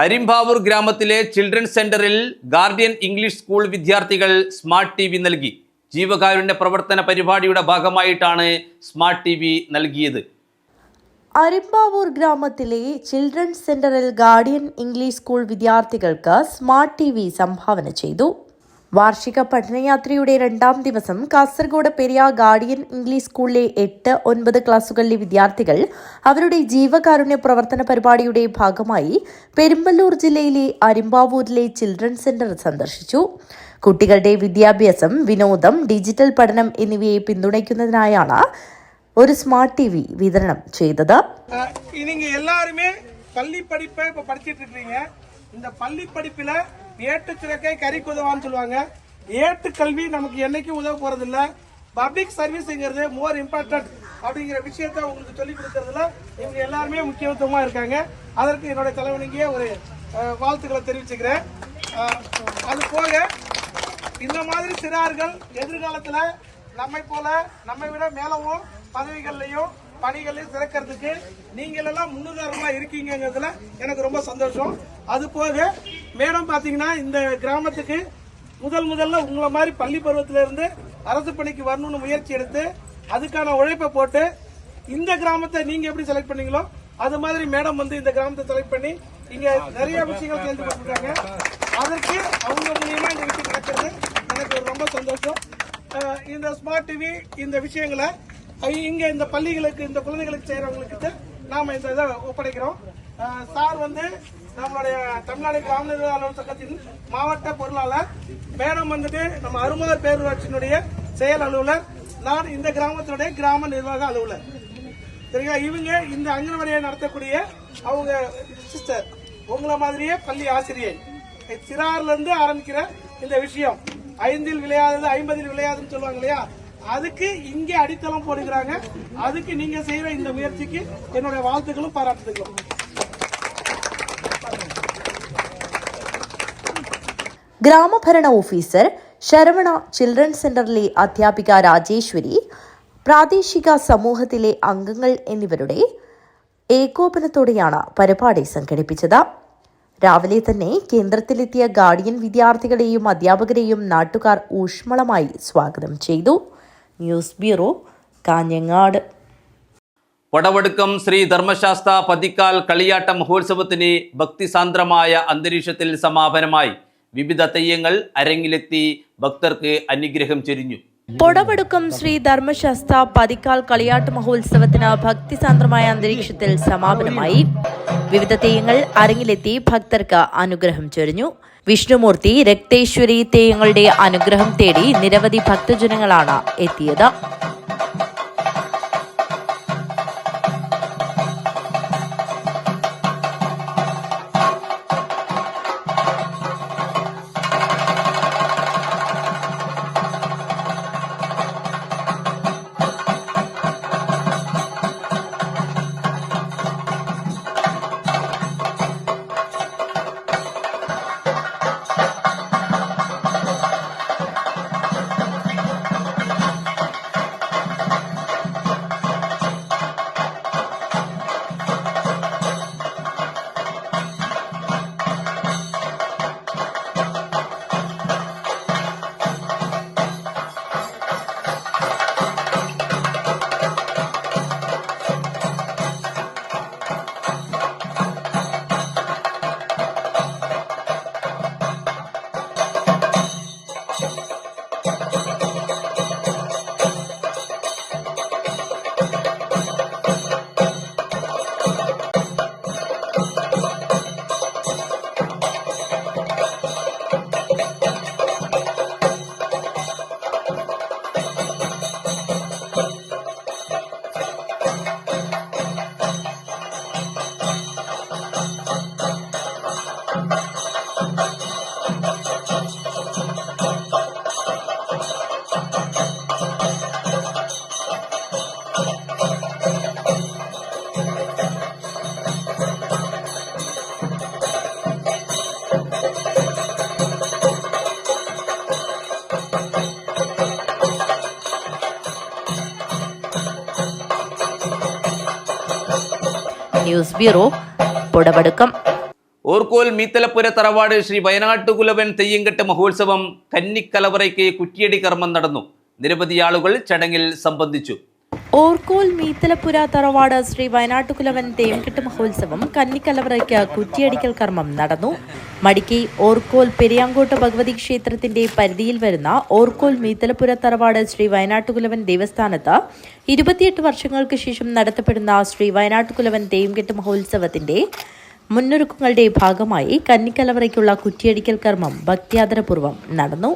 Arimbavoor ഗ്രാമത്തിലെ ചിൽഡ്രൻസ് സെന്ററിൽ ഗാർഡിയൻ ഇംഗ്ലീഷ് സ്കൂൾ വിദ്യാർത്ഥികൾ സ്മാർട്ട് TV നൽകി. ജീവകാരുണ്യ പ്രവർത്തന പരിപാടിയുടെ ഭാഗമായിട്ടാണ് സ്മാർട്ട് TV നൽകിയത്. അരിമ്പാവൂർ ഗ്രാമത്തിലെ ചിൽഡ്രൻസ് സെന്ററിൽ ഗാർഡിയൻ ഇംഗ്ലീഷ് സ്കൂൾ വിദ്യാർത്ഥികൾക്ക് സ്മാർട്ട് TV സംഭാവന ചെയ്തു. വാർഷിക പഠനയാത്രയുടെ 2ാം ദിവസം കാസർഗോഡ് പെരിയ ഗാർഡിയൻ ഇംഗ്ലീഷ് സ്കൂളിലെ 8, 9 ക്ലാസുകളിലെ വിദ്യാർത്ഥികൾ അവരുടെ ജീവകാരുണ്യ പ്രവർത്തന പരിപാടിയുടെ ഭാഗമായി പെരുമ്പല്ലൂർ ജില്ലയിലെ അരിമ്പാവൂരിലെ ചിൽഡ്രൻസ് സെന്റർ സന്ദർശിച്ചു. കുട്ടികളുടെ വിദ്യാഭ്യാസം, വിനോദം, ഡിജിറ്റൽ പഠനം എന്നിവയെ പിന്തുണയ്ക്കുന്നതിനായാണ് ഒരു സ്മാർട്ട് TV വിതരണം ചെയ്തത്. நீங்க எல்லாருமே பள்ளி படிப்பை இப்ப படிச்சிட்டு இருக்கீங்க. இந்த பள்ளி படிப்புல ஏட்டு சுரக்கை கறிக்கு உதவான்னு சொல்லுவாங்க. ஏட்டு கல்வி நமக்கு என்னைக்கும் உதவ போறது இல்ல. பப்ளிக் சர்வீஸ்ங்கிறது மோர் இம்பார்ட்டன்ட் அப்படிங்கிற விஷயத்தை உங்களுக்கு சொல்லி கொடுக்கறதுல இவங்க எல்லாருமே முக்கியத்துவமா இருக்காங்க. அதற்கு என்னுடைய தலைவனுக்கே ஒரு வாழ்த்துக்களை தெரிவிச்சுக்கிறேன். அது போக இந்த மாதிரி சிறார்கள் எதிர்காலத்துல நம்மை விட மேலவும் பதவிகள்லையும் பணிகளையும் சிறக்கிறதுக்கு நீங்கள் எல்லாம் முன்னுதாரணமா இருக்கீங்கிறதுல எனக்கு ரொம்ப சந்தோஷம். அது போக மேடம் பாத்தீங்கன்னா இந்த கிராமத்துக்கு முதல்ல உங்களை மாதிரி பள்ளி பருவத்தில இருந்து அரசு பணிக்கு வரணும்னு முயற்சி எடுத்து அதுக்கான உழைப்பை போட்டு இந்த கிராமத்தை நீங்க எப்படி செலக்ட் பண்ணீங்களோ அது மாதிரி மேடம் வந்து இந்த கிராமத்தை செலக்ட் பண்ணி இங்க நிறைய விஷயங்கள் கேள்விப்பட்டிருக்காங்க. அதற்கு அவங்க மூலியமா இந்த விஷயம் நடக்கிறது எனக்கு ரொம்ப சந்தோஷம். இந்த ஸ்மார்ட் TV இந்த விஷயங்களை இங்க இந்த பள்ளிகளுக்கு இந்த குழந்தைகளுக்கு செய்யறவங்களுக்கு நாம இந்த இதை ஒப்படைக்கிறோம். சார் வந்து நம்மளுடைய தமிழ்நாடு கிராம நிர்வாக அலுவலர் சங்கத்தின் மாவட்ட பொருளாளர், மேடம் வந்துட்டு நம்ம அருமார் பேரூராட்சியினுடைய செயல் அலுவலர், நான் இந்த கிராமத்தினுடைய கிராம நிர்வாக அலுவலர். சரிங்களா? இவங்க இந்த அங்கன்வாடியை நடத்தக்கூடிய அவங்க சிஸ்டர், உங்களை மாதிரியே பள்ளி ஆசிரியர். சிறார்ல இருந்து ஆரம்பிக்கிற இந்த விஷயம் 5ல் விளையாதது 50ல் விளையாதுன்னு சொல்லுவாங்க இல்லையா, அதுக்கு இங்க அடித்தளம் போடுகிறாங்க. அதுக்கு நீங்க செய்யற இந்த முயற்சிக்கு என்னுடைய வாழ்த்துக்களும் பாராட்டுகளும். ഗ്രാമഭരണ ഓഫീസർ ശരവണ, ചിൽഡ്രൻസ് സെന്ററിലെ അധ്യാപിക രാജേശ്വരി, പ്രാദേശിക സമൂഹത്തിലെ അംഗങ്ങൾ എന്നിവരുടെ ഏകോപനത്തോടെയാണ് പരിപാടി സംഘടിപ്പിച്ചത്. രാവിലെ തന്നെ കേന്ദ്രത്തിലെത്തിയ ഗാർഡിയൻ വിദ്യാർത്ഥികളെയും അധ്യാപകരെയും നാട്ടുകാർ ഊഷ്മളമായി സ്വാഗതം ചെയ്തു. News bureau, Kanhangad. വടവടുക്കം ശ്രീ ധർമ്മശാസ്ത്ര പതിക്കാൽ കളിയാട്ട മഹോത്സവത്തിന് ഭക്തിസാന്ദ്രമായ അന്തരീക്ഷത്തിൽ സമാപനമായി. വിവിധ തെയ്യങ്ങൾ അരങ്ങിലെത്തി ഭക്തർക്ക് അനുഗ്രഹം ചൊരിഞ്ഞു. പൊടവടുക്കം ശ്രീ ധർമ്മശാസ്ത്ര പതിക്കാൽ കളിയാട്ട് മഹോത്സവത്തിന് ഭക്തിസാന്ദ്രമായ അന്തരീക്ഷത്തിൽ സമാപനമായി. വിവിധ തെയ്യങ്ങൾ അരങ്ങിലെത്തി ഭക്തർക്ക് അനുഗ്രഹം ചൊരിഞ്ഞു. വിഷ്ണുമൂർത്തി, രക്തേശ്വരി തെയ്യങ്ങളുടെ അനുഗ്രഹം തേടി നിരവധി ഭക്തജനങ്ങളാണ് എത്തിയത്. News bureau, പൊടവടുക്കം. ഓർക്കോൽ മീത്തലപ്പുര തറവാട് ശ്രീ വയനാട്ടുകുലവൻ തെയ്യങ്കെട്ട് മഹോത്സവം കന്നിക്കലവറയ്ക്ക് കുറ്റിയടി കർമ്മം നടന്നു. നിരവധി ആളുകൾ ചടങ്ങിൽ സംബന്ധിച്ചു. ഓർക്കോൽ മീത്തലപ്പുര തറവാട് ശ്രീ വയനാട്ടുകുലവൻ തേംകെട്ട് മഹോത്സവം കന്നിക്കലവറയ്ക്ക് കുറ്റിയടിക്കൽ കർമ്മം നടന്നു. മടിക്കൈ ഓർക്കോൽ പെരിയാങ്കോട്ട് ഭഗവതി ക്ഷേത്രത്തിന്റെ പരിധിയിൽ വരുന്ന ഓർക്കോൽ മീത്തലപ്പുര തറവാട് ശ്രീ വയനാട്ടുകുലവൻ ദേവസ്ഥാനത്ത് 28 വർഷങ്ങൾക്ക് ശേഷം നടത്തപ്പെടുന്ന ശ്രീ വയനാട്ടുകുലവൻ തേംകെട്ട് മഹോത്സവത്തിന്റെ മുന്നൊരുക്കങ്ങളുടെ ഭാഗമായി കന്നിക്കലവറയ്ക്കുള്ള കുറ്റിയടിക്കൽ കർമ്മം ഭക്ത്യാദരപൂർവ്വം നടന്നു.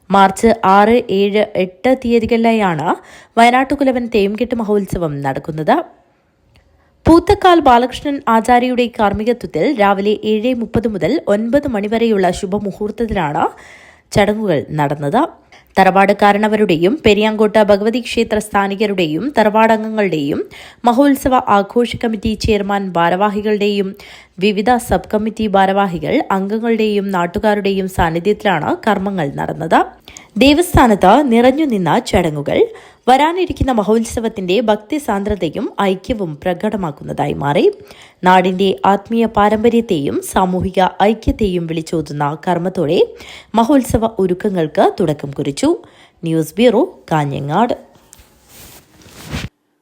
മാർച്ച് 6, 7, 8 തീയതികളിലായാണ് വയനാട്ടുകുലവൻ തേംകെട്ട് മഹോത്സവം നടക്കുന്നത്. പൂത്തക്കാൽ ബാലകൃഷ്ണൻ ആചാര്യയുടെ കാർമ്മികത്വത്തിൽ രാവിലെ 7:30 മുതൽ 9 മണിവരെയുള്ള ശുഭമുഹൂർത്തത്തിലാണ് ചടങ്ങുകൾ നടന്നത്. തറവാട് കാരണവരുടെയും പെരിയാങ്കോട്ട് ഭഗവതി ക്ഷേത്ര സ്ഥാനികരുടെയും തറവാടംഗങ്ങളുടെയും മഹോത്സവ ആഘോഷ കമ്മിറ്റി ചെയർമാൻ ഭാരവാഹികളുടെയും വിവിധ സബ് കമ്മിറ്റി ഭാരവാഹികൾ അംഗങ്ങളുടെയും നാട്ടുകാരുടെയും സാന്നിധ്യത്തിലാണ് കർമ്മങ്ങൾ നടന്നത്. ദേവസ്ഥാനത്ത് നിറഞ്ഞുനിന്ന ചടങ്ങുകൾ വരാനിരിക്കുന്ന മഹോത്സവത്തിന്റെ ഭക്തിസാന്ദ്രതയും ഐക്യവും പ്രകടമാക്കുന്നതായി മാറി. നാടിന്റെ ആത്മീയ പാരമ്പര്യത്തെയും സാമൂഹിക ഐക്യത്തെയും വിളിച്ചോതുന്ന കർമ്മത്തോടെ മഹോത്സവ ഒരുക്കങ്ങൾക്ക് തുടക്കം കുറിച്ചു. News bureau, Kanhangad.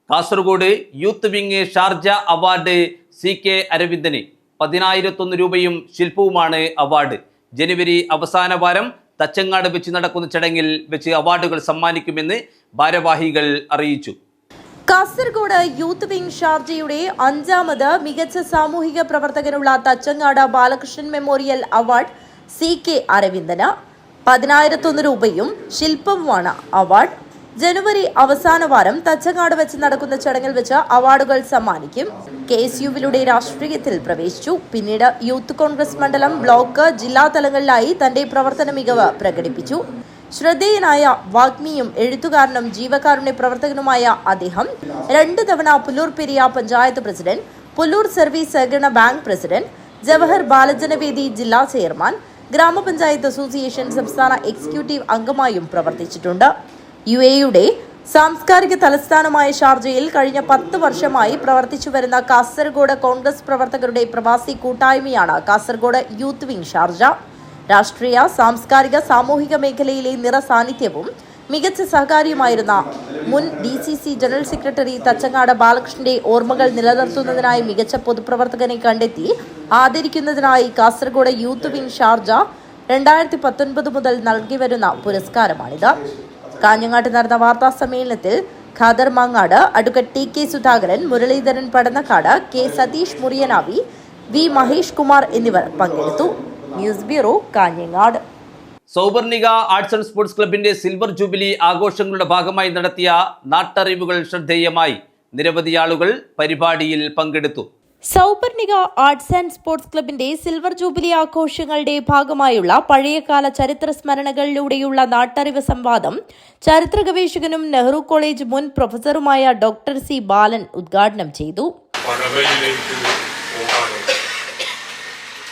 Kasaragod youth wing Sharjah award CK അരവിന്ദന് 10,001 രൂപയും ശില്പവുമാണ് അവാർഡ്. ജനുവരി അവസാന വാരം തച്ചങ്ങാട് വെച്ച് നടക്കുന്ന ചടങ്ങിൽ വെച്ച് അവാർഡുകൾ സമ്മാനിക്കുമെന്ന് ഭാരവാഹികൾ അറിയിച്ചു. കാസർഗോഡ് യൂത്ത് വിങ് ഷാർജയുടെ 5ാമത് മികച്ച സാമൂഹിക പ്രവർത്തകനുള്ള Thachangad Balakrishnan memorial award CK അരവിന്ദന് 10,001 രൂപയും ശില്പവുമാണ് അവാർഡ്. ജനുവരി അവസാന വാരം തച്ചങ്ങാട് വെച്ച് നടക്കുന്ന ചടങ്ങിൽ വെച്ച് അവാർഡുകൾ സമ്മാനിക്കും. KSUവിലൂടെ രാഷ്ട്രീയത്തിൽ പ്രവേശിച്ചു. പിന്നീട് യൂത്ത് കോൺഗ്രസ് മണ്ഡലം, ബ്ലോക്ക്, ജില്ലാ തലങ്ങളിലായി തന്റെ പ്രവർത്തന മികവ് പ്രകടിപ്പിച്ചു. ശ്രദ്ധേയനായ വാഗ്മിയും എഴുത്തുകാരനും ജീവകാരുണ്യ പ്രവർത്തകനുമായ അദ്ദേഹം 2 തവണ പുല്ലൂർ പെരിയ പഞ്ചായത്ത് പ്രസിഡന്റ്, പുല്ലൂർ സർവീസ് സഹകരണ ബാങ്ക് പ്രസിഡന്റ്, ജവഹർ ബാലജനവേദി ജില്ലാ ചെയർമാൻ, ഗ്രാമപഞ്ചായത്ത് അസോസിയേഷൻ സംസ്ഥാന എക്സിക്യൂട്ടീവ് അംഗമായും പ്രവർത്തിച്ചിട്ടുണ്ട്. UAEയുടെ സാംസ്കാരിക തലസ്ഥാനമായ ഷാർജയിൽ കഴിഞ്ഞ 10 വർഷമായി പ്രവർത്തിച്ചു വരുന്ന കാസർഗോഡ് കോൺഗ്രസ് പ്രവർത്തകരുടെ പ്രവാസി കൂട്ടായ്മയാണ് കാസർഗോഡ് യൂത്ത് വിങ് ഷാർജ. രാഷ്ട്രീയ, സാംസ്കാരിക, സാമൂഹിക മേഖലയിലെ നിറസാന്നിധ്യവും മികച്ച സഹകാരിയുമായിരുന്ന മുൻ DCC ജനറൽ സെക്രട്ടറി തച്ചങ്ങാട് ബാലകൃഷ്ണന്റെ ഓർമ്മകൾ നിലനിർത്തുന്നതിനായി മികച്ച പൊതുപ്രവർത്തകനെ കണ്ടെത്തി ആദരിക്കുന്നതിനായി കാസർഗോഡ് യൂത്ത് വിങ് ഷാർജ 2019 മുതൽ നൽകി വരുന്ന പുരസ്കാരമാണിത്. കാഞ്ഞങ്ങാട്ട് നടന്ന വാർത്താ സമ്മേളനത്തിൽ Khader Mangad, advocate TK Sudhakaran, Muraleedharan Padannakkad, K Satheesh Muriyanavi, V Mahesh Kumar എന്നിവർ പങ്കെടുത്തു. News bureau, Kanhangad. Souparnika arts and sports ക്ലബിന്റെ സിൽവർ ജൂബിലി ആഘോഷങ്ങളുടെ ഭാഗമായി നടത്തിയ നാട്ടറിവുകൾ ശ്രദ്ധേയമായി. നിരവധി ആളുകൾ പരിപാടിയിൽ പങ്കെടുത്തു. സൗപർണിക ആർട്സ് ആൻഡ് സ്പോർട്സ് ക്ലബിന്റെ സിൽവർ ജൂബിലി ആഘോഷങ്ങളുടെ ഭാഗമായുള്ള പഴയകാല ചരിത്ര സ്മരണകളിലൂടെയുള്ള നാട്ടറിവ് സംവാദം ചരിത്ര ഗവേഷകനും നെഹ്റു കോളേജ് മുൻ പ്രൊഫസറുമായ ഡോക്ടർ C ബാലൻ ഉദ്ഘാടനം ചെയ്തു.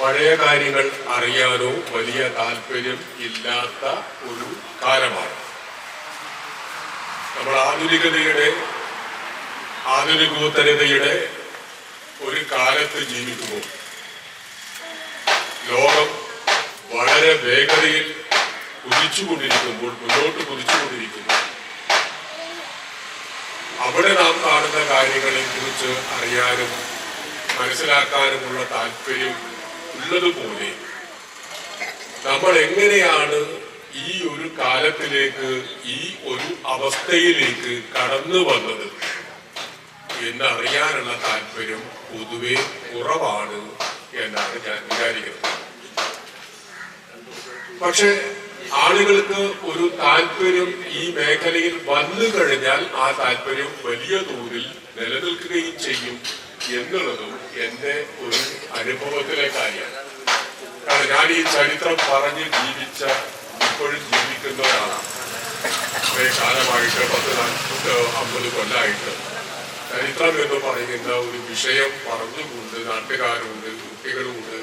പഴയ കാര്യങ്ങൾ അറിയാനോ വലിയ താല്പര്യം ഇല്ലാത്ത ഒരു കാലമാണ്. നമ്മൾ ആധുനികോത്തരതയുടെ ഒരു കാലത്ത് ജീവിക്കുമ്പോൾ ലോകം വളരെ വേഗതയിൽ മുന്നോട്ട് കുതിച്ചുകൊണ്ടിരിക്കുമ്പോൾ അവിടെ നാം കാണുന്ന കാര്യങ്ങളെ കുറിച്ച് അറിയാനും മനസ്സിലാക്കാനുമുള്ള താല്പര്യം ഉള്ളതുപോലെ നമ്മൾ എങ്ങനെയാണ് ഈ ഒരു കാലത്തിലേക്ക്, ഈ ഒരു അവസ്ഥയിലേക്ക് കടന്നു വന്നത് എന്നറിയാനുള്ള താല്പര്യം പൊതുവെ കുറവാണ് എന്നാണ് ഞാൻ വിചാരിക്കുന്നത്. പക്ഷെ ആളുകൾക്ക് ഒരു താല്പര്യം ഈ മേഖലയിൽ വന്നു കഴിഞ്ഞാൽ ആ താല്പര്യം വലിയ തോതിൽ നിലനിൽക്കുകയും ചെയ്യും എന്നുള്ളതും എൻ്റെ ഒരു അനുഭവത്തിലെ കാര്യമാണ്. കാരണം ഞാൻ ഈ ചരിത്രം പറഞ്ഞ് ഇപ്പോഴും ജീവിക്കുന്ന ഒരാളാണ്. കുറേ കാലമായിട്ട് 40-50 കൊല്ലമായിട്ട് ചരിത്രം എന്ന് പറയുന്ന ഒരു വിഷയം പറഞ്ഞുകൊണ്ട് നാട്ടുകാരോട് കുട്ടികളോട്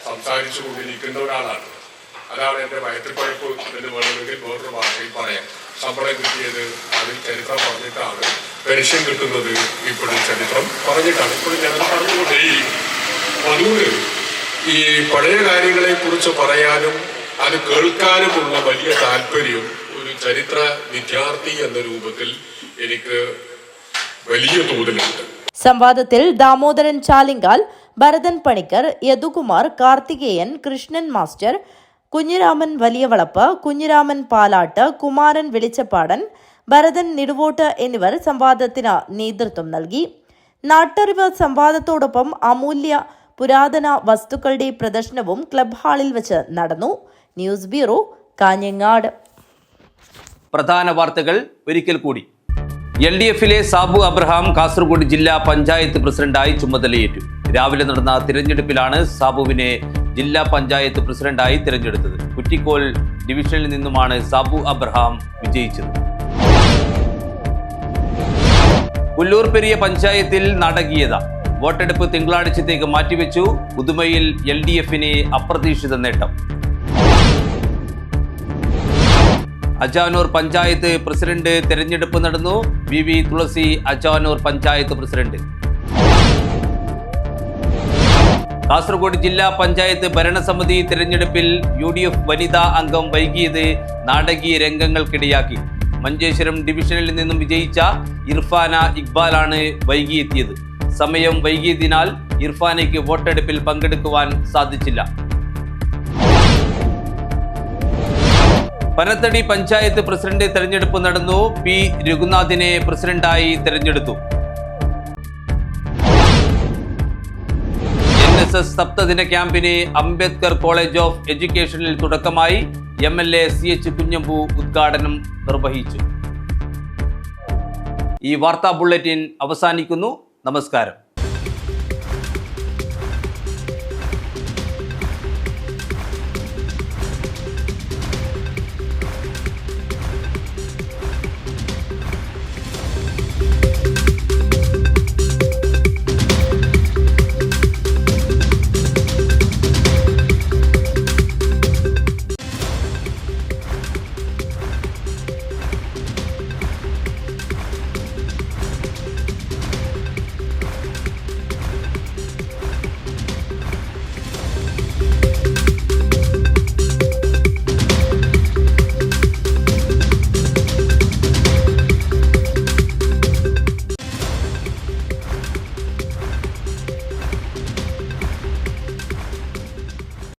സംസാരിച്ചു കൊണ്ടിരിക്കുന്ന ഒരാളാണ്. അതാണ് എൻ്റെ വയറ്റിപ്പഴപ്പ് എന്ന് വേണമെങ്കിൽ വേറൊരു ഭാഷയിൽ പറയാം. ശമ്പളം കിട്ടിയത് അതിൽ ചരിത്രം പറഞ്ഞിട്ടാണ്, പെൻഷൻ കിട്ടുന്നത് ഇപ്പോഴും ചരിത്രം പറഞ്ഞിട്ടാണ്. ഇപ്പോഴും ഞങ്ങൾ പറഞ്ഞുകൊണ്ടേയിരിക്കും. അതുകൊണ്ട് ഈ പഴയ കാര്യങ്ങളെ കുറിച്ച് പറയാനും അത് കേൾക്കാനുമുള്ള വലിയ താല്പര്യം ഒരു ചരിത്ര വിദ്യാർത്ഥി എന്ന രൂപത്തിൽ എനിക്ക് വലിയ തോതിലുണ്ട്. സംവാദത്തിൽ ദാമോദരൻ ചാലിങ്കാൽ, ഭരതൻ പണിക്കർ, യദുകുമാർ, കാർത്തികേയൻ, കൃഷ്ണൻ മാസ്റ്റർ, കുഞ്ഞിരാമൻ വലിയവളപ്പ്, കുഞ്ഞിരാമൻ പാലാട്ട്, കുമാരൻ വെളിച്ചപ്പാടൻ, ഭരതൻ നിടുവോട്ട് എന്നിവർ സംവാദത്തിന് നേതൃത്വം നൽകി. നാട്ടറിവ് സംവാദത്തോടൊപ്പം അമൂല്യ പുരാതന വസ്തുക്കളുടെ പ്രദർശനവും ക്ലബ് ഹാളിൽ വെച്ച് നടന്നു. News bureau, Kanhangad. പ്രധാന വാർത്തകൾ ഒരിക്കൽ കൂടി. LDFിലെ സാബു അബ്രഹാം കാസർഗോഡ് ജില്ലാ പഞ്ചായത്ത് പ്രസിഡന്റായി ചുമതലയേറ്റു. രാവിലെ നടന്ന തിരഞ്ഞെടുപ്പിലാണ് സാബുവിനെ ജില്ലാ പഞ്ചായത്ത് പ്രസിഡന്റായി തിരഞ്ഞെടുത്തത്. കുറ്റിക്കോൽ ഡിവിഷനിൽ നിന്നുമാണ് സാബു അബ്രഹാം വിജയിച്ചത്. പുല്ലൂർ പെരിയ പഞ്ചായത്തിൽ നാടകീയത. വോട്ടെടുപ്പ് തിങ്കളാഴ്ചത്തേക്ക് മാറ്റിവെച്ചു. പുതുമയിൽ LDFിന് അപ്രതീക്ഷിത നേട്ടം. അജാനൂർ പഞ്ചായത്ത് പ്രസിഡന്റ് തെരഞ്ഞെടുപ്പ് നടന്നു. VV തുളസി അജാനൂർ പഞ്ചായത്ത് പ്രസിഡന്റ്. കാസർഗോഡ് ജില്ലാ പഞ്ചായത്ത് ഭരണസമിതി തെരഞ്ഞെടുപ്പിൽ UDF വനിതാ അംഗം വൈകിയത് നാടകീയ രംഗങ്ങൾക്കിടയാക്കി. മഞ്ചേശ്വരം ഡിവിഷനിൽ നിന്നും വിജയിച്ച ഇർഫാന ഇക്ബാലാണ് വൈകിയെത്തിയത്. സമയം വൈകിയതിനാൽ ഇർഫാനയ്ക്ക് വോട്ടെടുപ്പിൽ പങ്കെടുക്കുവാൻ സാധിച്ചില്ല. പനത്തടി പഞ്ചായത്ത് പ്രസിഡന്റ് തെരഞ്ഞെടുപ്പ് നടന്നു. P. രഘുനാഥിനെ പ്രസിഡന്റായി തെരഞ്ഞെടുത്തു. NSS സപ്തദിന ക്യാമ്പിന് അംബേദ്കർ കോളേജ് ഓഫ് എഡ്യൂക്കേഷനിൽ തുടക്കമായി. MLA CH കുഞ്ഞമ്പു ഉദ്ഘാടനം നിർവഹിച്ചു. ഈ വാർത്താ ബുള്ളറ്റിൻ അവസാനിക്കുന്നു. നമസ്കാരം.